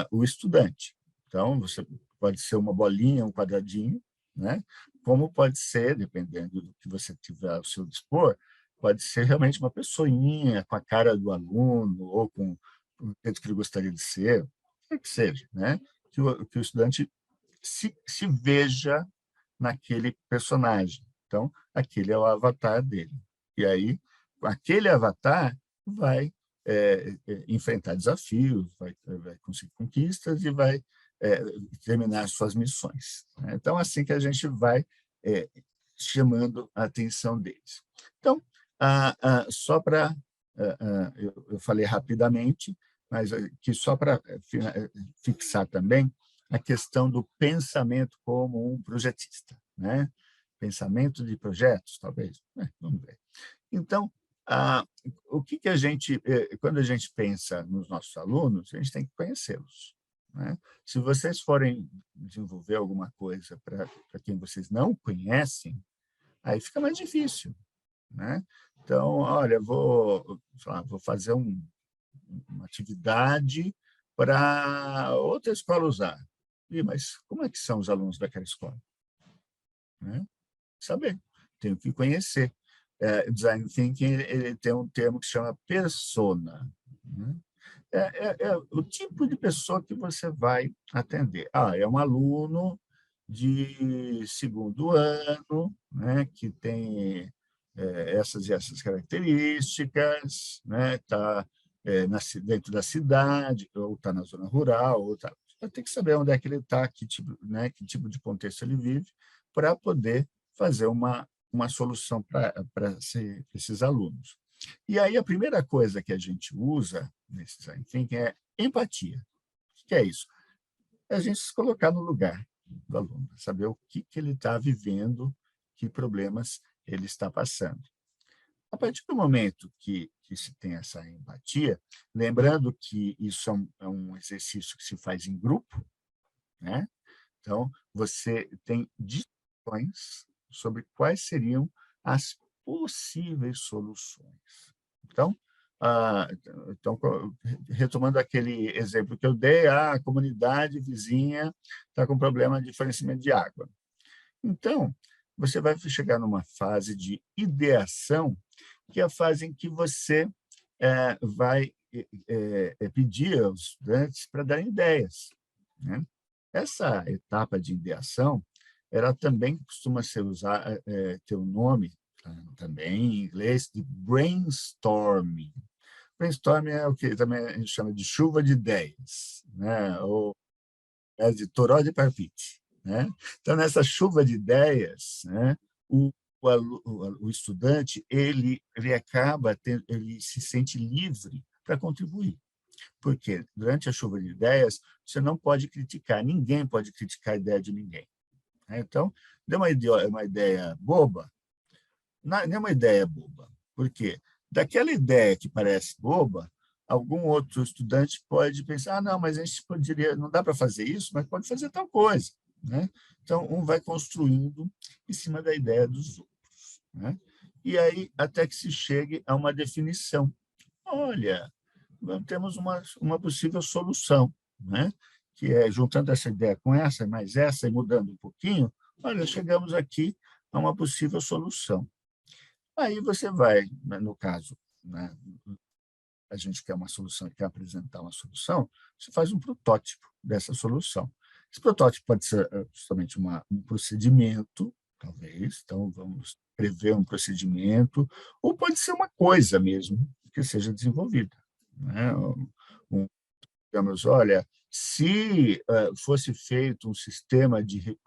o estudante. Então, você pode ser uma bolinha, um quadradinho, né? Como pode ser, dependendo do que você tiver ao seu dispor, pode ser realmente uma pessoinha com a cara do aluno ou com o jeito que ele gostaria de ser, o que seja, né? Que o estudante se veja naquele personagem. Então, aquele é o avatar dele. E aí, aquele avatar vai enfrentar desafios, vai conseguir conquistas e vai terminar suas missões, né? Então, assim que a gente vai chamando a atenção deles. Então, só para... eu falei rapidamente, mas que só para fixar também, a questão do pensamento como um projetista, né? Pensamento de projetos, talvez. Vamos ver. Então, o que a gente, quando a gente pensa nos nossos alunos, a gente tem que conhecê-los, né? Se vocês forem desenvolver alguma coisa para quem vocês não conhecem, aí fica mais difícil, né? Então, olha, sei lá, vou fazer uma atividade para outra escola usar. Mas como é que são os alunos daquela escola? Né? Saber, tenho que conhecer. Design Thinking ele tem um termo que se chama persona. Né? É o tipo de pessoa que você vai atender. É um aluno de segundo ano, né, que tem essas e essas características, né, está dentro da cidade, ou está na zona rural, ou tá. Você tem que saber onde é que ele está, que tipo de contexto ele vive, para poder fazer uma solução para esses alunos. E aí a primeira coisa que a gente usa nesse design thinking é empatia. O que é isso? É a gente se colocar no lugar do aluno, saber o que ele está vivendo, que problemas ele está passando. A partir do momento que se tem essa empatia, lembrando que isso é um exercício que se faz em grupo, né? Então, você tem discussões sobre quais seriam as possíveis soluções. Então, então, retomando aquele exemplo que eu dei, a comunidade vizinha está com problema de fornecimento de água. Então, você vai chegar numa fase de ideação, que é a fase em que você vai pedir aos estudantes para darem ideias, né? Essa etapa de ideação, ela também costuma ser ter um nome, também em inglês, de brainstorming. Brainstorming é o que também a gente chama de chuva de ideias, né? Ou de toró de palpite, né? Então, nessa chuva de ideias, né, o estudante ele ele se sente livre para contribuir. Porque durante a chuva de ideias, você não pode criticar, ninguém pode criticar a ideia de ninguém, né? Então, deu uma ideia boba, não é uma ideia boba. Por quê? Daquela ideia que parece boba, algum outro estudante pode pensar, não, mas a gente poderia, não dá para fazer isso, mas pode fazer tal coisa, né? Então, um vai construindo em cima da ideia dos outros, né? E aí, até que se chegue a uma definição. Olha, temos uma possível solução, né? Que é, juntando essa ideia com essa, mais essa, e mudando um pouquinho, olha, chegamos aqui a uma possível solução. Aí você vai, no caso, né, a gente quer uma solução, quer apresentar uma solução, você faz um protótipo dessa solução. Esse protótipo pode ser justamente um procedimento, talvez, então vamos prever um procedimento, ou pode ser uma coisa mesmo que seja desenvolvida, né? Digamos, olha, se fosse feito um sistema de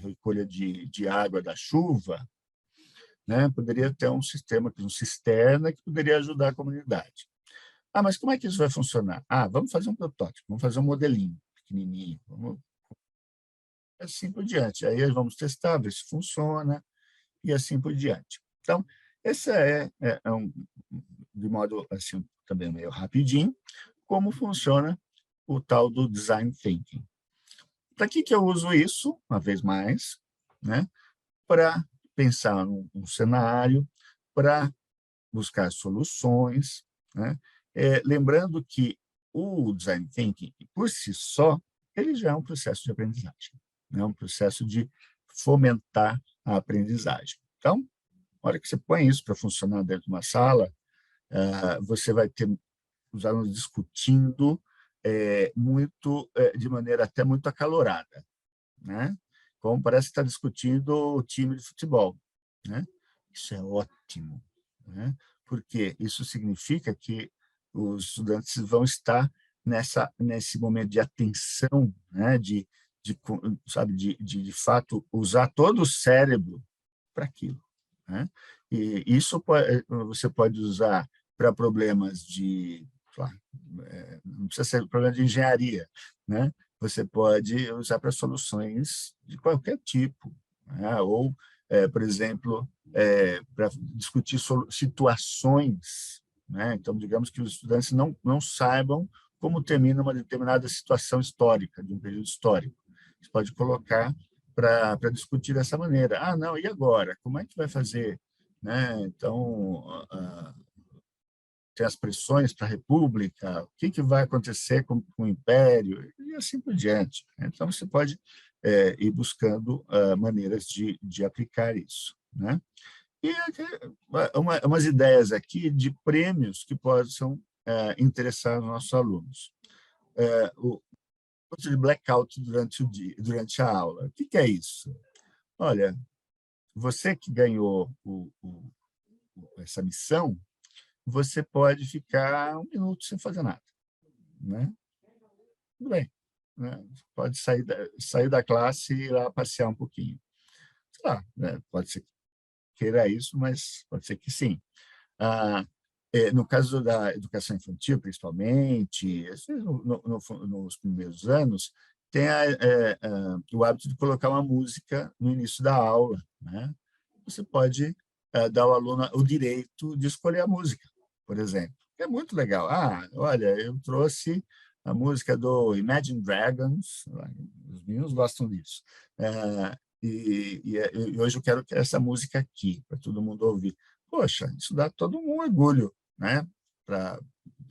recolha de água da chuva, né, poderia ter um sistema, um cisterna, que poderia ajudar a comunidade. Mas como é que isso vai funcionar? Vamos fazer um protótipo, vamos fazer um modelinho pequenininho, assim por diante. Aí vamos testar, ver se funciona, e assim por diante. Então, essa de modo assim, também meio rapidinho, como funciona o tal do design thinking. Para que eu uso isso, uma vez mais, né? Para pensar num cenário, para buscar soluções, né? Lembrando que o design thinking, por si só, ele já é um processo de aprendizagem, né? Um processo de fomentar a aprendizagem. Então, na hora que você põe isso para funcionar dentro de uma sala, você vai ter os alunos discutindo de maneira até muito acalorada, né? Como parece que está discutindo o time de futebol, né? Isso é ótimo, né? Porque isso significa que os estudantes vão estar nesse momento de atenção, né? Sabe, de fato, usar todo o cérebro para aquilo, né? E isso você pode usar para problemas não precisa ser problema de engenharia, né? você pode usar para soluções de qualquer tipo, né? Ou, por exemplo, para discutir situações, né? Então, digamos que os estudantes não saibam como termina uma determinada situação histórica, de um período histórico. Você pode colocar para discutir dessa maneira. Ah, não, e agora? Como é que vai fazer? Né? Então, tem as pressões para a República, o que vai acontecer com o Império, e assim por diante. Então, você pode ir buscando maneiras de aplicar isso. Né? E umas ideias aqui de prêmios que possam interessar os nossos alunos. O de blackout durante o dia, durante a aula. O que é isso? Olha, você que ganhou essa missão, você pode ficar 1 minuto sem fazer nada, né? Tudo bem, né? Pode sair da classe e ir lá passear um pouquinho. Sei lá, né? Pode ser que queira isso, mas pode ser que sim. No caso da educação infantil, principalmente, nos primeiros anos, tem o hábito de colocar uma música no início da aula. Né? Você pode dar ao aluno o direito de escolher a música, por exemplo. É muito legal. Ah, olha, eu trouxe a música do Imagine Dragons, os meninos gostam disso. E hoje eu quero que essa música aqui, para todo mundo ouvir. Poxa, isso dá todo um orgulho, né? Para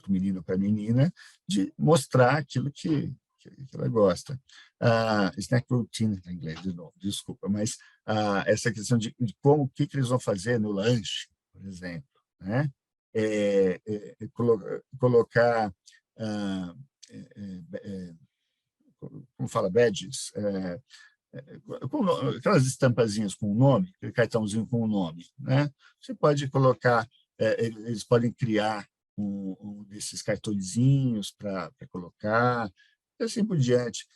o menino, para a menina, de mostrar aquilo que ela gosta. Snack routine, em inglês, de novo, desculpa, mas essa questão de como, o que eles vão fazer no lanche, por exemplo, né? Colocar, como fala, badges, aquelas estampazinhas com o nome, aquele cartãozinho com o nome, né? Você pode colocar, eles podem criar um desses cartõezinhos para colocar, e assim por diante.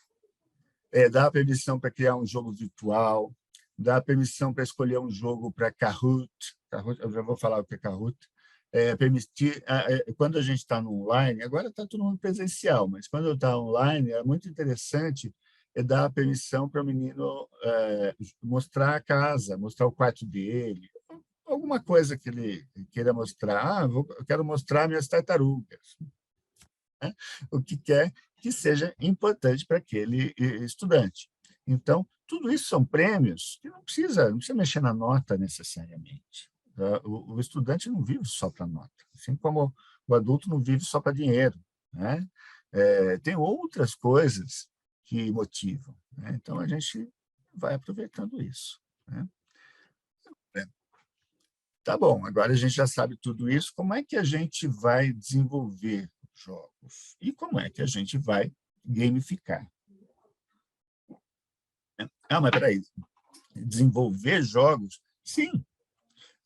Dá permissão para criar um jogo virtual, dá permissão para escolher um jogo para Kahoot, eu já vou falar o que é Kahoot, permitir, quando a gente está no online, agora está todo mundo presencial, mas quando está online, é muito interessante dar a permissão para o menino mostrar a casa, mostrar o quarto dele, alguma coisa que ele queira mostrar. Eu quero mostrar minhas tartarugas. Né? O que quer que seja importante para aquele estudante. Então, tudo isso são prêmios que não precisa mexer na nota necessariamente. O estudante não vive só para nota, assim como o adulto não vive só para dinheiro. Né? Tem outras coisas que motivam. Né? Então, a gente vai aproveitando isso. Né? Tá bom, agora a gente já sabe tudo isso, como é que a gente vai desenvolver jogos? E como é que a gente vai gamificar? Mas peraí, desenvolver jogos? Sim,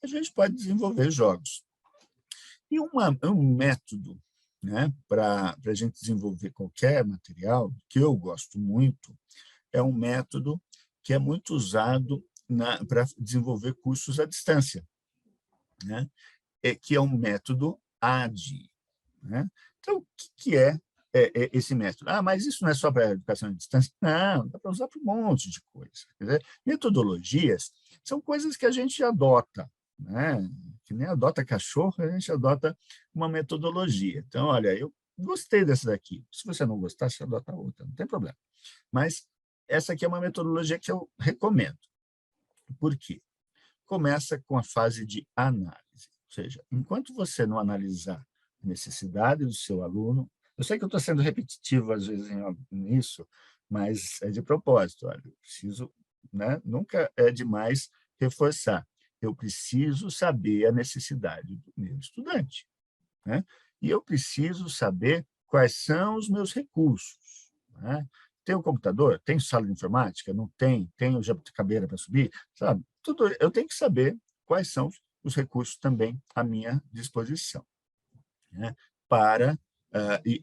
a gente pode desenvolver jogos. E um método, né, para a gente desenvolver qualquer material, que eu gosto muito, é um método que é muito usado para desenvolver cursos à distância, né? Que é um método ADI. Né? Então, o que é esse método? Mas isso não é só para a educação à distância? Não, dá para usar para um monte de coisas. Quer dizer, metodologias são coisas que a gente adota, né? Que nem adota cachorro, a gente adota uma metodologia. Então, olha, eu gostei dessa daqui. Se você não gostar, você adota outra, não tem problema. Mas essa aqui é uma metodologia que eu recomendo. Por quê? Começa com a fase de análise. Ou seja, enquanto você não analisar a necessidade do seu aluno, eu sei que eu estou sendo repetitivo às vezes nisso, mas é de propósito. Olha, eu preciso, né? Nunca é demais reforçar. Eu preciso saber a necessidade do meu estudante. Né? E eu preciso saber quais são os meus recursos. Né? Tem o computador? Tem sala de informática? Não tem? Tem o jabuticabeira para subir? Sabe? Tudo, eu tenho que saber quais são os recursos também à minha disposição. Né?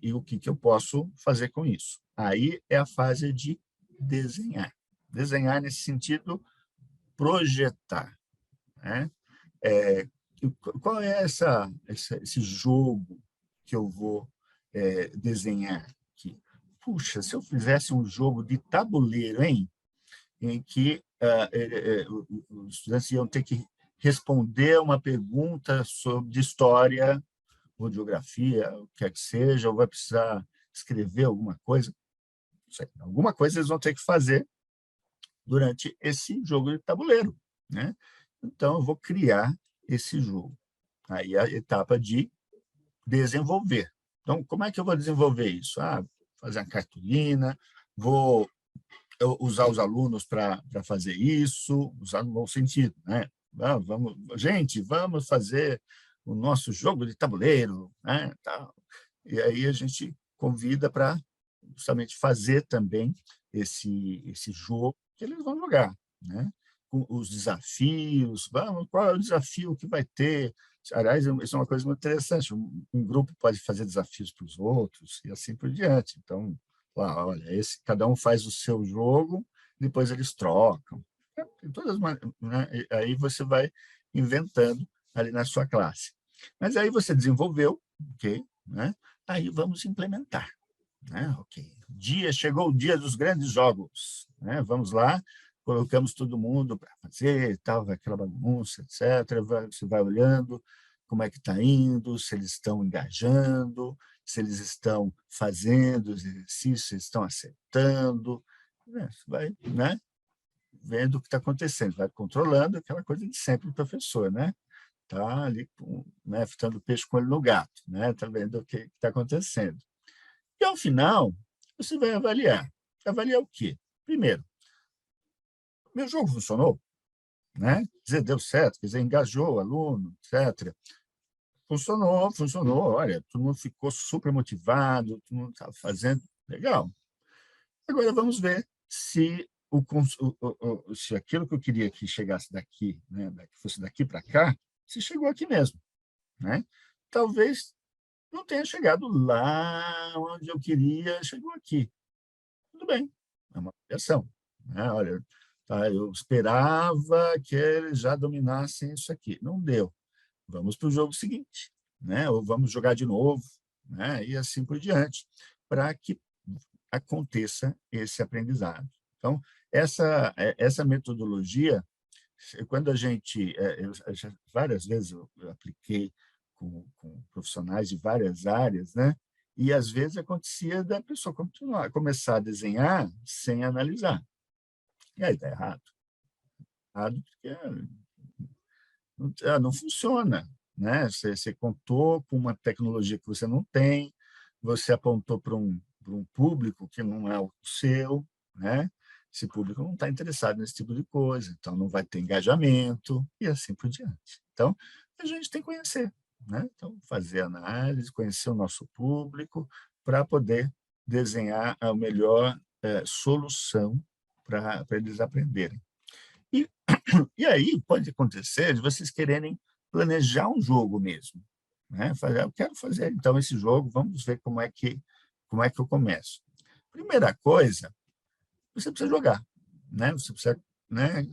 E o que eu posso fazer com isso. Aí é a fase de desenhar. Desenhar nesse sentido, projetar. Né? Qual é esse jogo que eu vou desenhar aqui? puxa, se eu fizesse um jogo de tabuleiro, hein? Em que os estudantes iam ter que responder uma pergunta sobre história ou geografia, o que quer que seja, ou vai precisar escrever alguma coisa. Não sei, alguma coisa eles vão ter que fazer durante esse jogo de tabuleiro, né? Então, eu vou criar esse jogo. Aí a etapa de desenvolver. Então, como é que eu vou desenvolver isso? Fazer uma cartolina, vou usar os alunos para fazer isso, usar no bom sentido, né? Gente, vamos fazer o nosso jogo de tabuleiro, né? Tal. E aí a gente convida para justamente fazer também esse jogo que eles vão jogar, né? Com os desafios, qual é o desafio que vai ter? Aliás, isso é uma coisa muito interessante. Um grupo pode fazer desafios para os outros e assim por diante. Então, lá, olha, cada um faz o seu jogo, depois eles trocam. Tem todas, né? Aí você vai inventando ali na sua classe. Mas aí você desenvolveu, ok, né? Aí vamos implementar, né? Ok. Chegou o dia dos grandes jogos, né? Vamos lá, colocamos todo mundo para fazer, tal, aquela bagunça, etc. Você vai olhando como é que está indo, se eles estão engajando, se eles estão fazendo os exercícios, se eles estão acertando, né? Você vai, né? Vendo o que está acontecendo, vai controlando aquela coisa de sempre do professor, né? Está ali, né, ficando peixe com o olho no gato, né? Está vendo o que está acontecendo. E, ao final, você vai avaliar. Avaliar o quê? Primeiro, meu jogo funcionou? Né? Quer dizer, deu certo, quer dizer, engajou o aluno, etc. Funcionou, funcionou. Olha, todo mundo ficou super motivado, todo mundo estava fazendo. Legal. Agora vamos ver se aquilo que eu queria que chegasse daqui, né, que fosse daqui para cá, se chegou aqui mesmo. Né? Talvez não tenha chegado lá onde eu queria, chegou aqui. Tudo bem, é uma avaliação. Né? Olha, tá, eu esperava que eles já dominassem isso aqui. Não deu. Vamos para o jogo seguinte, né? Ou vamos jogar de novo, né? E assim por diante, para que aconteça esse aprendizado. Então, essa metodologia, quando a gente, várias vezes eu apliquei com profissionais de várias áreas, né? E às vezes acontecia da pessoa começar a desenhar sem analisar. E aí está errado. Errado porque não funciona. Né? Você contou com uma tecnologia que você não tem, você apontou para um público que não é o seu, né? Esse público não está interessado nesse tipo de coisa, então não vai ter engajamento e assim por diante. Então, a gente tem que conhecer, né? Então, fazer análise, conhecer o nosso público para poder desenhar a melhor solução para eles aprenderem. E aí pode acontecer de vocês quererem planejar um jogo mesmo. Né? Eu quero fazer, então, esse jogo, vamos ver como é que eu começo. Primeira coisa, você precisa jogar. Né? Você precisa, né,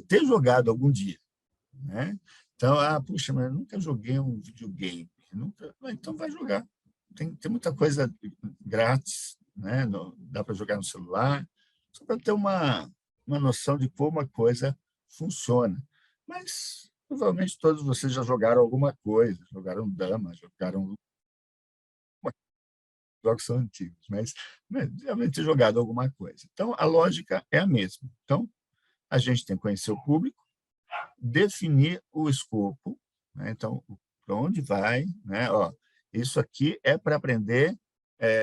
ter jogado algum dia. Né? Então, puxa, mas eu nunca joguei um videogame. Nunca. Então, vai jogar. Tem muita coisa grátis, né? Dá para jogar no celular, só para ter uma noção de como a coisa funciona. Mas, provavelmente, todos vocês já jogaram alguma coisa, jogaram dama, jogaram... Jogos são antigos, mas realmente jogado alguma coisa. Então, a lógica é a mesma. Então, a gente tem que conhecer o público, definir o escopo, né? Então, para onde vai, né? Ó, isso aqui é para aprender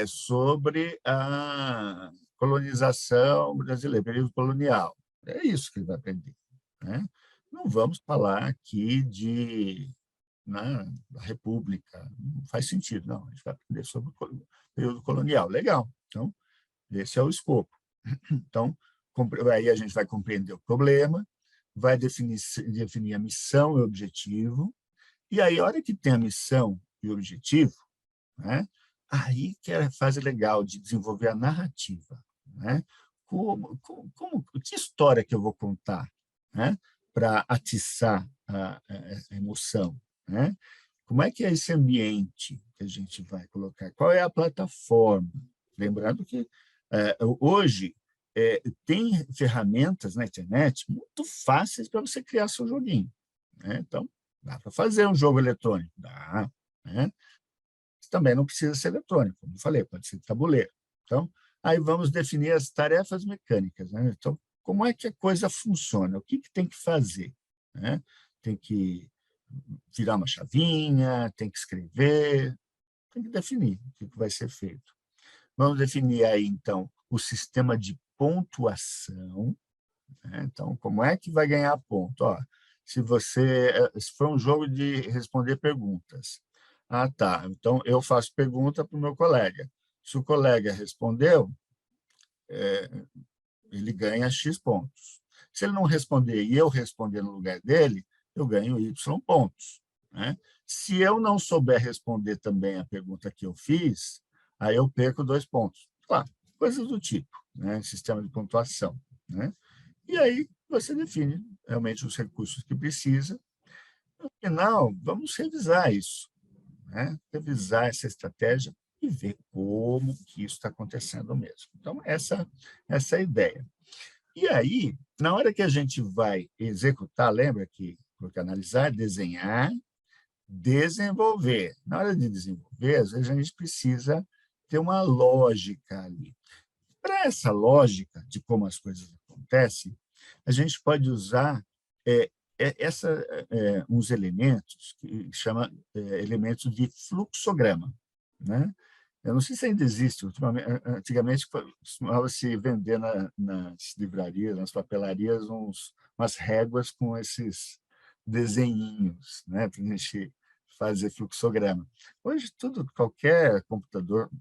sobre a colonização brasileira, período colonial. É isso que ele vai aprender. Né? Não vamos falar aqui da República, não faz sentido, não. A gente vai aprender sobre o período colonial. Legal. Então, esse é o escopo. Então, aí a gente vai compreender o problema, vai definir a missão e o objetivo, e aí, a hora que tem a missão e o objetivo, né, aí que é a fase legal de desenvolver a narrativa. Né? Que história que eu vou contar, né, para atiçar a emoção? Né? Como é que é esse ambiente que a gente vai colocar? Qual é a plataforma? Lembrando que hoje tem ferramentas na internet muito fáceis para você criar seu joguinho, né? Então, dá para fazer um jogo eletrônico, dá, né? Também não precisa ser eletrônico, como eu falei, pode ser de tabuleiro. Então, aí vamos definir as tarefas mecânicas, né? Então, como é que a coisa funciona? O que tem que fazer, né? Tem que virar uma chavinha, tem que escrever, tem que definir o que vai ser feito. Vamos definir aí, então, o sistema de pontuação, né? Então, como é que vai ganhar ponto? Ó, se for um jogo de responder perguntas, tá, então eu faço pergunta para o meu colega. Se o colega respondeu, ele ganha X pontos. Se ele não responder e eu responder no lugar dele, eu ganho Y pontos, né? Se eu não souber responder também a pergunta que eu fiz, aí eu perco 2 pontos. Claro, coisas do tipo, né? Sistema de pontuação, né? E aí você define realmente os recursos que precisa. No final, vamos revisar isso, né? Revisar essa estratégia e ver como que isso está acontecendo mesmo. Então, essa é a ideia. E aí, na hora que a gente vai executar, lembra que porque analisar, desenhar, desenvolver. Na hora de desenvolver, às vezes a gente precisa ter uma lógica ali. Para essa lógica de como as coisas acontecem, a gente pode usar uns elementos que chama elementos de fluxograma, né? Eu não sei se ainda existe. Antigamente costumava-se vender nas livrarias, nas papelarias, umas réguas com esses desenhinhos, né, para a gente fazer fluxograma. Hoje, qualquer computador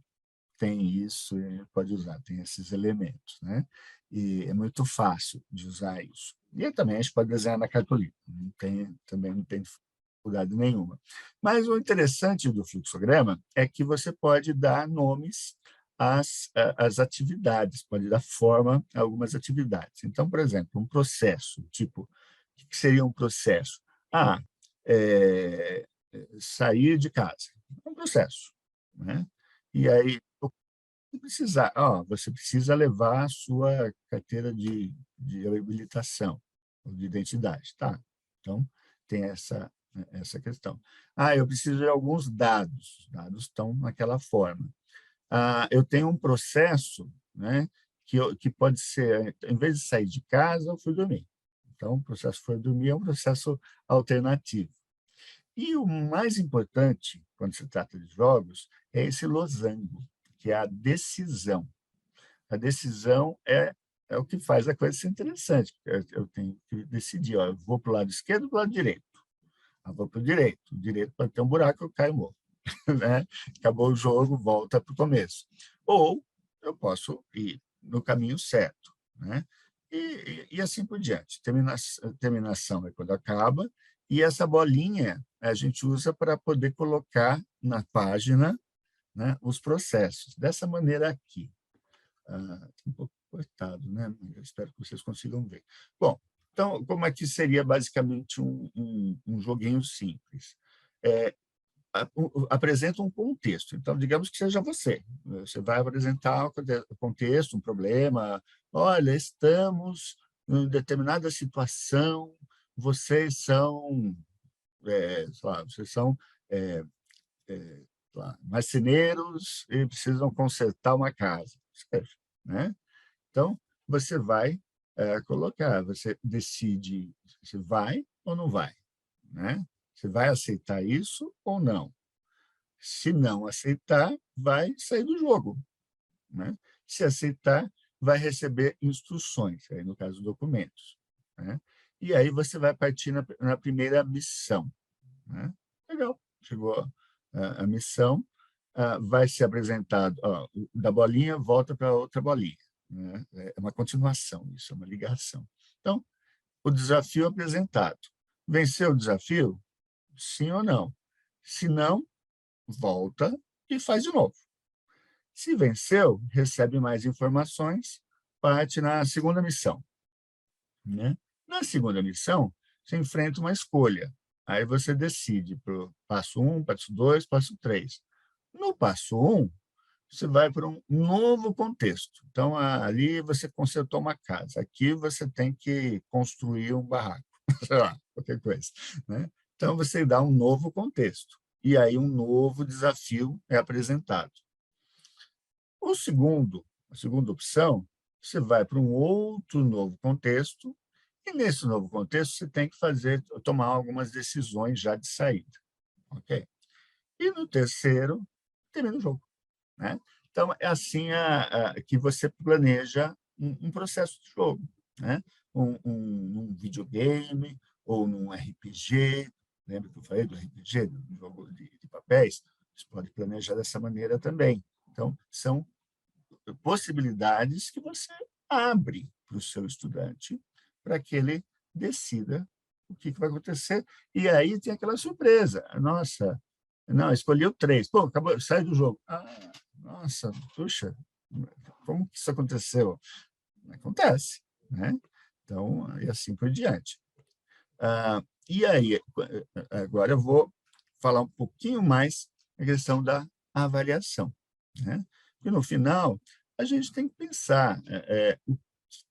tem isso e pode usar, tem esses elementos, né? E é muito fácil de usar isso. E também a gente pode desenhar na cartolina, também não tem dificuldade nenhuma. Mas o interessante do fluxograma é que você pode dar nomes às atividades, pode dar forma a algumas atividades. Então, por exemplo, um processo, tipo, o que seria um processo? Sair de casa. É um processo, né? E aí, você precisa levar a sua carteira de habilitação, ou de identidade, tá? Então, tem essa questão. Eu preciso de alguns dados, os dados estão naquela forma. Eu tenho um processo, né, que pode ser, em vez de sair de casa, eu fui dormir. Então, o processo foi dormir é um processo alternativo. E o mais importante, quando se trata de jogos, é esse losango, que é a decisão. A decisão é o que faz a coisa ser interessante. Eu tenho que decidir, eu vou para o lado esquerdo ou para o lado direito? Vou para o direito. O direito pode ter um buraco, eu caio morro. Né? Acabou o jogo, volta para o começo. Ou eu posso ir no caminho certo, né? E assim por diante. Terminação é quando acaba, e essa bolinha a gente usa para poder colocar na página, né, os processos. Dessa maneira aqui. Um pouco cortado, né? Eu espero que vocês consigam ver. Bom, então, como é que seria basicamente um joguinho simples? Apresenta um contexto. Então, digamos que seja você. Você vai apresentar um contexto, um problema. Olha, estamos em determinada situação, vocês são, vocês são marceneiros e precisam consertar uma casa, né? Então, você vai colocar, você decide se vai ou não vai, né? Você vai aceitar isso ou não? Se não aceitar, vai sair do jogo, né? Se aceitar, vai receber instruções, aí no caso, documentos, né? E aí você vai partir na primeira missão, né? Legal, chegou a missão, vai ser apresentado, da bolinha volta para outra bolinha, né? É uma continuação, isso é uma ligação. Então, o desafio apresentado. Venceu o desafio? Sim ou não? Se não, volta e faz de novo. Se venceu, recebe mais informações, parte na segunda missão, né? Na segunda missão, você enfrenta uma escolha. Aí você decide para o passo 1, passo 2, passo 3. No passo 1, você vai para um novo contexto. Então, ali você consertou uma casa, aqui você tem que construir um barraco, sei lá, qualquer coisa, né? Então, você dá um novo contexto, e aí um novo desafio é apresentado. A segunda opção, você vai para um outro novo contexto, e nesse novo contexto você tem que tomar algumas decisões já de saída, ok? E no terceiro, termina o jogo, né? Então, é assim que você planeja um processo de jogo, né? Um videogame ou num RPG, lembra que eu falei do RPG, do jogo de papéis? Você pode planejar dessa maneira também. Então, são possibilidades que você abre para o seu estudante para que ele decida o que vai acontecer. E aí tem aquela surpresa. Nossa, não, escolhi o 3. Pô, acabou, sai do jogo. Ah, nossa, puxa, como que isso aconteceu? Acontece, né? Então, e assim por diante. E aí, agora eu vou falar um pouquinho mais a questão da avaliação, né? Porque, no final, a gente tem que pensar o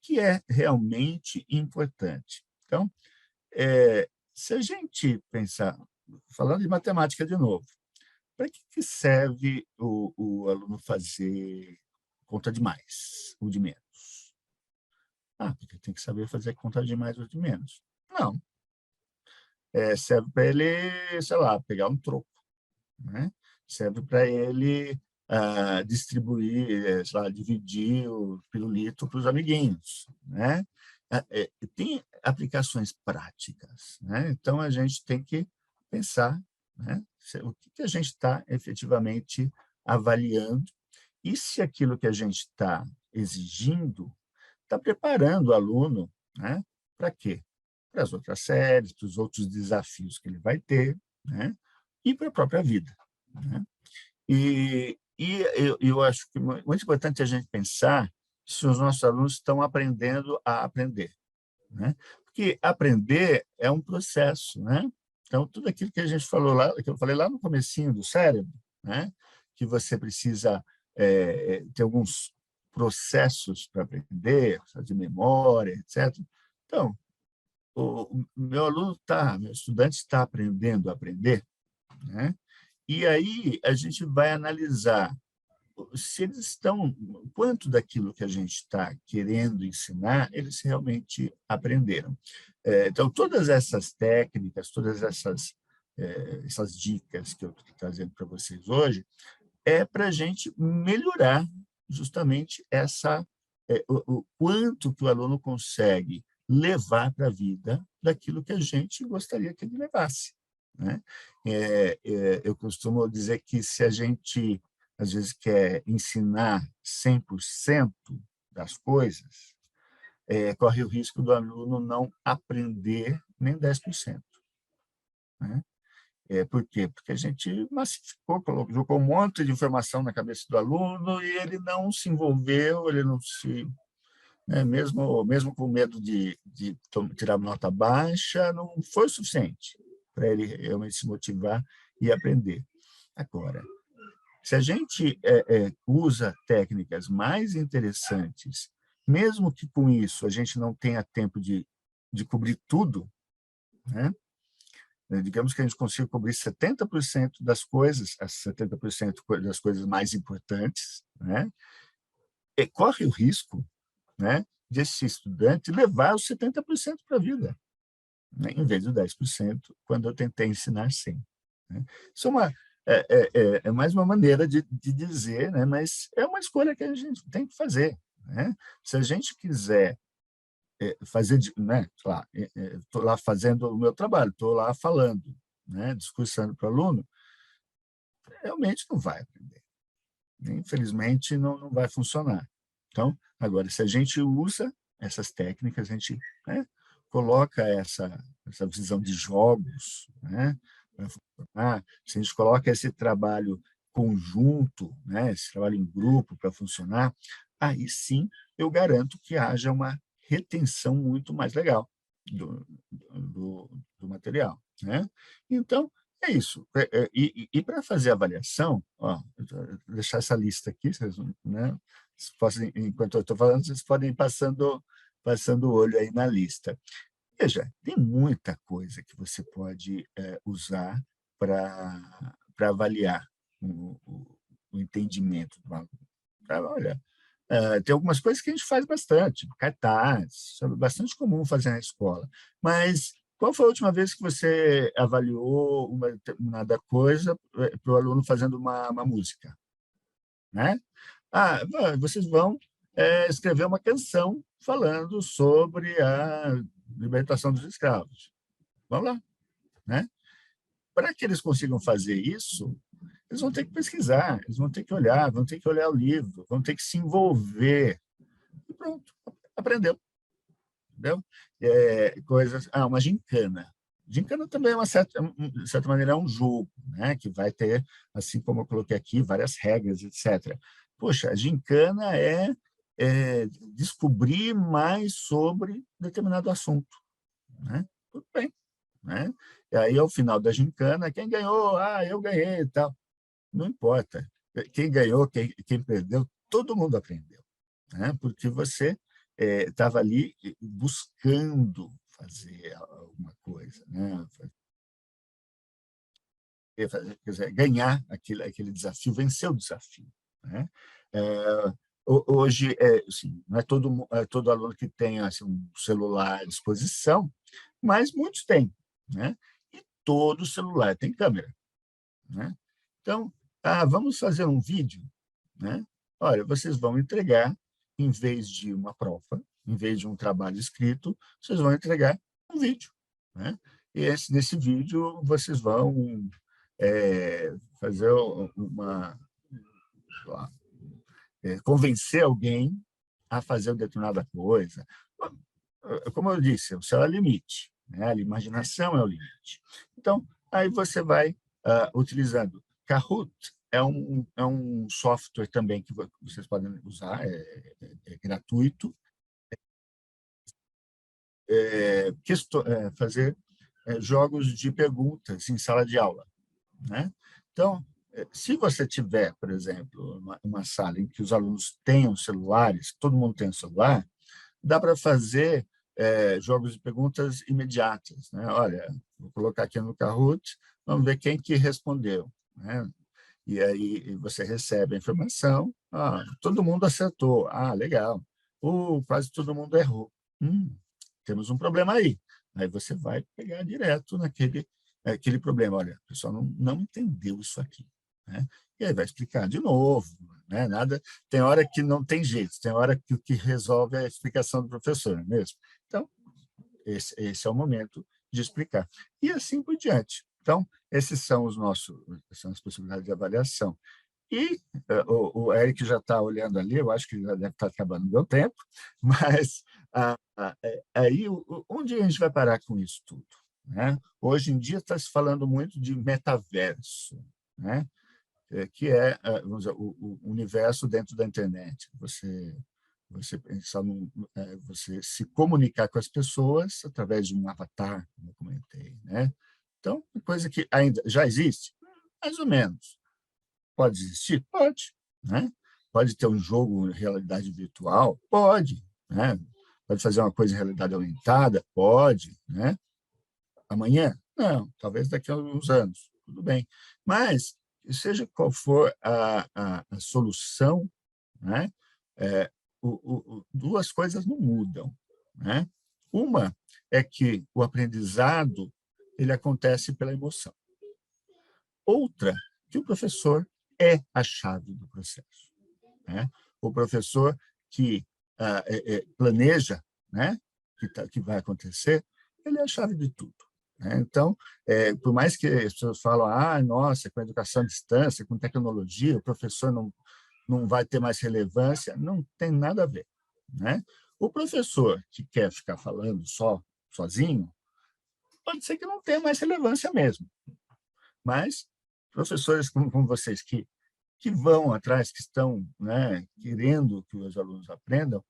que é realmente importante. Então, se a gente pensar, falando de matemática de novo, para que serve o aluno fazer conta de mais ou de menos? Ah, porque tem que saber fazer conta de mais ou de menos. Não, serve para ele, sei lá, pegar um troco, né? Serve para ele distribuir, sei lá, dividir o pirulito para os amiguinhos, né? Tem aplicações práticas, né? Então, a gente tem que pensar, né, o que a gente está efetivamente avaliando e se aquilo que a gente está exigindo está preparando o aluno, né, para quê? Para as outras séries, para os outros desafios que ele vai ter, né, e para a própria vida, né? Eu acho que é muito importante a gente pensar se os nossos alunos estão aprendendo a aprender, né? Porque aprender é um processo, né? Então, tudo aquilo que a gente falou lá, que eu falei lá no comecinho do cérebro, né? Que você precisa ter alguns processos para aprender, de memória, etc. Então, o meu estudante está aprendendo a aprender, né? E aí a gente vai analisar se eles estão, quanto daquilo que a gente está querendo ensinar, eles realmente aprenderam. Então, todas essas técnicas, todas essas dicas que eu estou trazendo para vocês hoje, é para a gente melhorar justamente o quanto que o aluno consegue levar para a vida daquilo que a gente gostaria que ele levasse, né? Eu costumo dizer que se a gente, às vezes, quer ensinar 100% das coisas, corre o risco do aluno não aprender nem 10%, né? Por quê? Porque a gente massificou, colocou um monte de informação na cabeça do aluno e ele não se envolveu, ele não se... Né, mesmo com medo de tirar nota baixa, não foi o suficiente para ele realmente se motivar e aprender. Agora, se a gente usa técnicas mais interessantes, mesmo que com isso a gente não tenha tempo de cobrir tudo, né? Digamos que a gente consiga cobrir 70% das coisas, as 70% das coisas mais importantes, né? E corre o risco, né, desse estudante levar os 70% para a vida, né, em vez dos 10%, quando eu tentei ensinar 100. Né? Isso é mais uma maneira de dizer, né, mas é uma escolha que a gente tem que fazer. Né? Se a gente quiser fazer, né, estou lá fazendo o meu trabalho, estou lá falando, né, discursando para o aluno, realmente não vai aprender. Infelizmente, não vai funcionar. Então, agora, se a gente usa essas técnicas, a gente, né, coloca essa visão de jogos, né, para funcionar, se a gente coloca esse trabalho conjunto, né, esse trabalho em grupo para funcionar, aí sim eu garanto que haja uma retenção muito mais legal do material. Né? Então, é isso. E para fazer a avaliação, ó, eu vou deixar essa lista aqui, vocês, né, enquanto eu estou falando, vocês podem ir passando o olho aí na lista. Veja, tem muita coisa que você pode usar para avaliar o entendimento do aluno. Olha, tem algumas coisas que a gente faz bastante, cartaz, isso é bastante comum fazer na escola, mas qual foi a última vez que você avaliou uma determinada coisa para o aluno fazendo uma música? Né? Vocês vão escrever uma canção falando sobre a libertação dos escravos. Vamos lá. Né? Para que eles consigam fazer isso, eles vão ter que pesquisar, eles vão ter que olhar, vão ter que olhar o livro, vão ter que se envolver. E pronto, aprendeu. Entendeu? Uma gincana. Gincana também, de certa maneira, é um jogo, né? Que vai ter, assim como eu coloquei aqui, várias regras, etc. Poxa, a gincana é descobrir mais sobre determinado assunto. Né? Tudo bem. Né? E aí, ao final da gincana, quem ganhou? Eu ganhei e tal. Não importa. Quem ganhou, quem perdeu, todo mundo aprendeu. Né? Porque você estava ali buscando fazer alguma coisa, né? Quer dizer, ganhar aquele desafio, vencer o desafio. Né? Hoje, assim, não é todo aluno que tem assim, um celular à disposição, mas muitos têm. Né? E todo celular tem câmera. Né? Então, vamos fazer um vídeo. Né? Olha, vocês vão entregar, em vez de uma prova, em vez de um trabalho escrito, vocês vão entregar um vídeo. Né? E nesse vídeo, vocês vão fazer convencer alguém a fazer uma determinada coisa. Como eu disse, o céu é o limite. Né? A imaginação é o limite. Então, aí você vai utilizando. Kahoot é um software também que vocês podem usar, é gratuito, fazer jogos de perguntas em sala de aula. Né? Então, se você tiver, por exemplo, uma sala em que os alunos tenham celulares, todo mundo tem um celular, dá para fazer jogos de perguntas imediatas. Né? Olha, vou colocar aqui no Kahoot, vamos ver quem que respondeu. Né? E aí você recebe a informação, todo mundo acertou, legal, quase todo mundo errou. Temos um problema aí. Aí você vai pegar direto naquele problema. Olha, o pessoal não entendeu isso aqui. Né? E aí vai explicar de novo. Né? Tem hora que não tem jeito, tem hora que o que resolve é a explicação do professor, não é mesmo? Então, esse é o momento de explicar. E assim por diante. Então, são as possibilidades de avaliação. E o Eric já está olhando ali, eu acho que já deve estar acabando o meu tempo, mas aí onde a gente vai parar com isso tudo? Né? Hoje em dia está se falando muito de metaverso, né? Que vamos dizer, o universo dentro da internet. Você pensar você se comunicar com as pessoas através de um avatar, como eu comentei. Né? Então, coisa que ainda já existe, mais ou menos. Pode existir? Pode. Né? Pode ter um jogo em realidade virtual? Pode. Né? Pode fazer uma coisa em realidade aumentada? Pode. Né? Amanhã? Não, talvez daqui a uns anos. Tudo bem. Mas, seja qual for a solução, né? Duas coisas não mudam. Né? Uma é que o aprendizado ele acontece pela emoção. Outra, que o professor é a chave do processo. Né? O professor que planeja, né, que vai acontecer, ele é a chave de tudo. Né? Então, por mais que as pessoas falam, nossa, com a educação à distância, com tecnologia, o professor não vai ter mais relevância, não tem nada a ver. Né? O professor que quer ficar falando sozinho, pode ser que não tenha mais relevância mesmo. Mas professores como vocês que vão atrás, que estão, né, querendo que os alunos aprendam,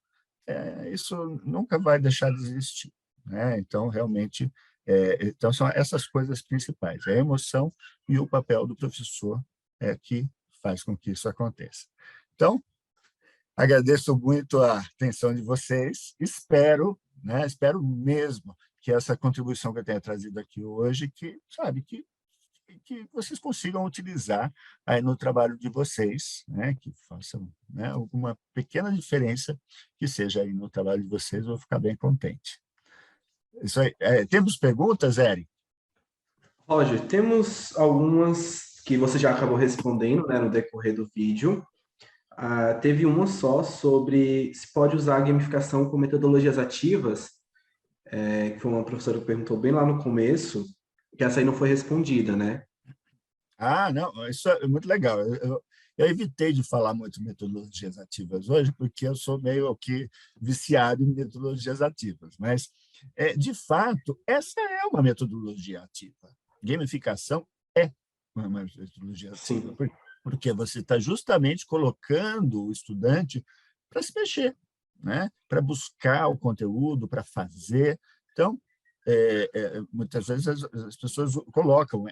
isso nunca vai deixar de existir. Né? Então, realmente, Então, são essas coisas principais, a emoção e o papel do professor que faz com que isso aconteça. Então, agradeço muito a atenção de vocês, espero mesmo que essa contribuição que eu tenha trazido aqui hoje, que vocês consigam utilizar aí no trabalho de vocês, né, que façam, né, alguma pequena diferença que seja aí no trabalho de vocês, eu vou ficar bem contente. Isso aí. Temos perguntas, Eric? Roger, temos algumas que você já acabou respondendo, né, no decorrer do vídeo. Teve uma só sobre se pode usar a gamificação com metodologias ativas, que foi uma professora que perguntou bem lá no começo, que essa aí não foi respondida, né? Não, isso é muito legal. Eu evitei de falar muito metodologias ativas hoje, porque eu sou meio que viciado em metodologias ativas, mas, de fato, essa é uma metodologia ativa. Gamificação é uma metodologia ativa, Sim, porque você está justamente colocando o estudante para se mexer, né? Para buscar o conteúdo, para fazer. Então, muitas vezes as pessoas colocam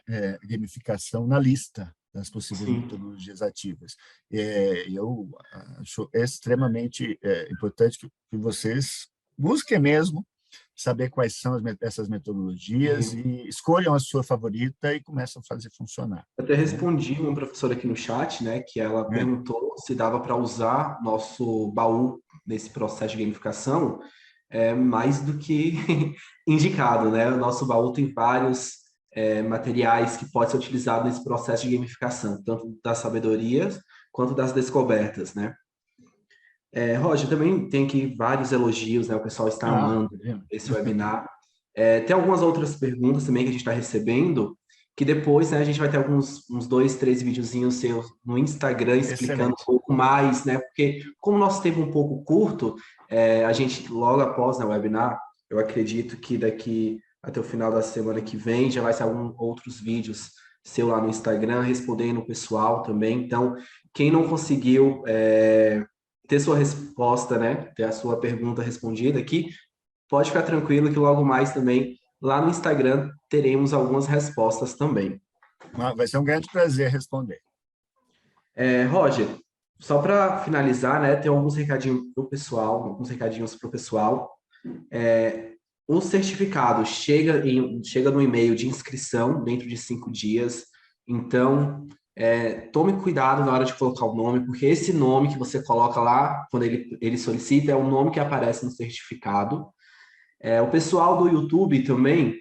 gamificação na lista das possíveis sim. metodologias ativas. Eu acho extremamente importante que vocês busquem mesmo saber quais são essas metodologias Sim. e escolham a sua favorita e começam a fazer funcionar. Eu até Né? respondi uma professora aqui no chat, né, que ela perguntou se dava para usar nosso baú nesse processo de gamificação, mais do que indicado, né? O nosso baú tem vários materiais que podem ser utilizados nesse processo de gamificação, tanto das sabedorias quanto das descobertas, né? Roger, também tem aqui vários elogios, né? O pessoal está amando Imagina. esse webinar. Tem algumas outras perguntas também que a gente está recebendo, que depois, né, a gente vai ter uns 2, 3 videozinhos seus no Instagram explicando um Excelente. pouco mais, né? Porque como o nosso tempo é um pouco curto, a gente, logo após, né, o webinar, eu acredito que daqui até o final da semana que vem já vai ser alguns outros vídeos seu lá no Instagram, respondendo o pessoal também. Então, quem não conseguiu ter sua resposta, né, ter a sua pergunta respondida aqui, pode ficar tranquilo que logo mais também lá no Instagram teremos algumas respostas também. Vai ser um grande prazer responder. Roger, só para finalizar, né, tem alguns recadinhos para o pessoal, O certificado chega no e-mail de inscrição dentro de 5 dias. Então, tome cuidado na hora de colocar o nome, porque esse nome que você coloca lá, quando ele solicita, é o nome que aparece no certificado. O pessoal do YouTube também,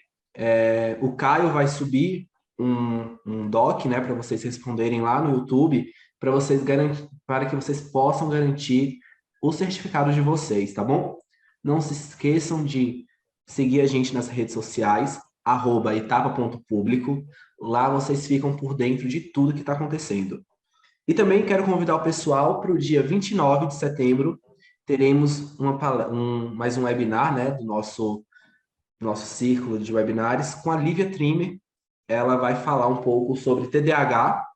o Caio vai subir um doc, né, para vocês responderem lá no YouTube, para que vocês possam garantir o certificado de vocês, tá bom? Não se esqueçam de seguir a gente nas redes sociais, @etapa.público. Lá vocês ficam por dentro de tudo que está acontecendo. E também quero convidar o pessoal para o dia 29 de setembro, teremos mais um webinar, né, do nosso círculo de webinars com a Lívia Trimmer. Ela vai falar um pouco sobre TDAH,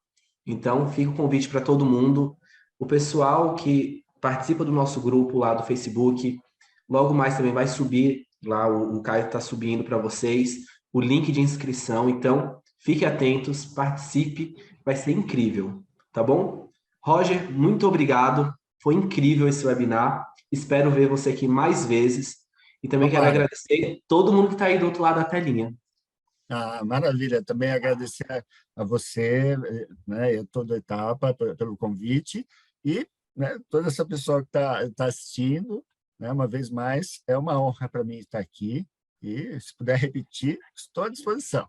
então fica o convite para todo mundo. O pessoal que participa do nosso grupo lá do Facebook, logo mais também vai subir lá, o Caio está subindo para vocês o link de inscrição, então fiquem atentos, participe, vai ser incrível, tá bom? Roger, muito obrigado, foi incrível esse webinar, espero ver você aqui mais vezes e também quero Tomara. agradecer todo mundo que está aí do outro lado da telinha. Maravilha. Também agradecer a você, né, e a toda a etapa pelo convite e, né, toda essa pessoa que está assistindo, né, uma vez mais, é uma honra para mim estar aqui e, se puder repetir, estou à disposição.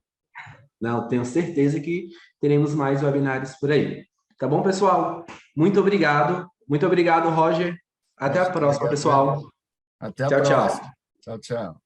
Não, tenho certeza que teremos mais webinars por aí. Tá bom, pessoal? Muito obrigado. Muito obrigado, Roger. Até a próxima, Obrigado, Eric. pessoal. Até a Tchau, próxima. tchau. Tchau, tchau.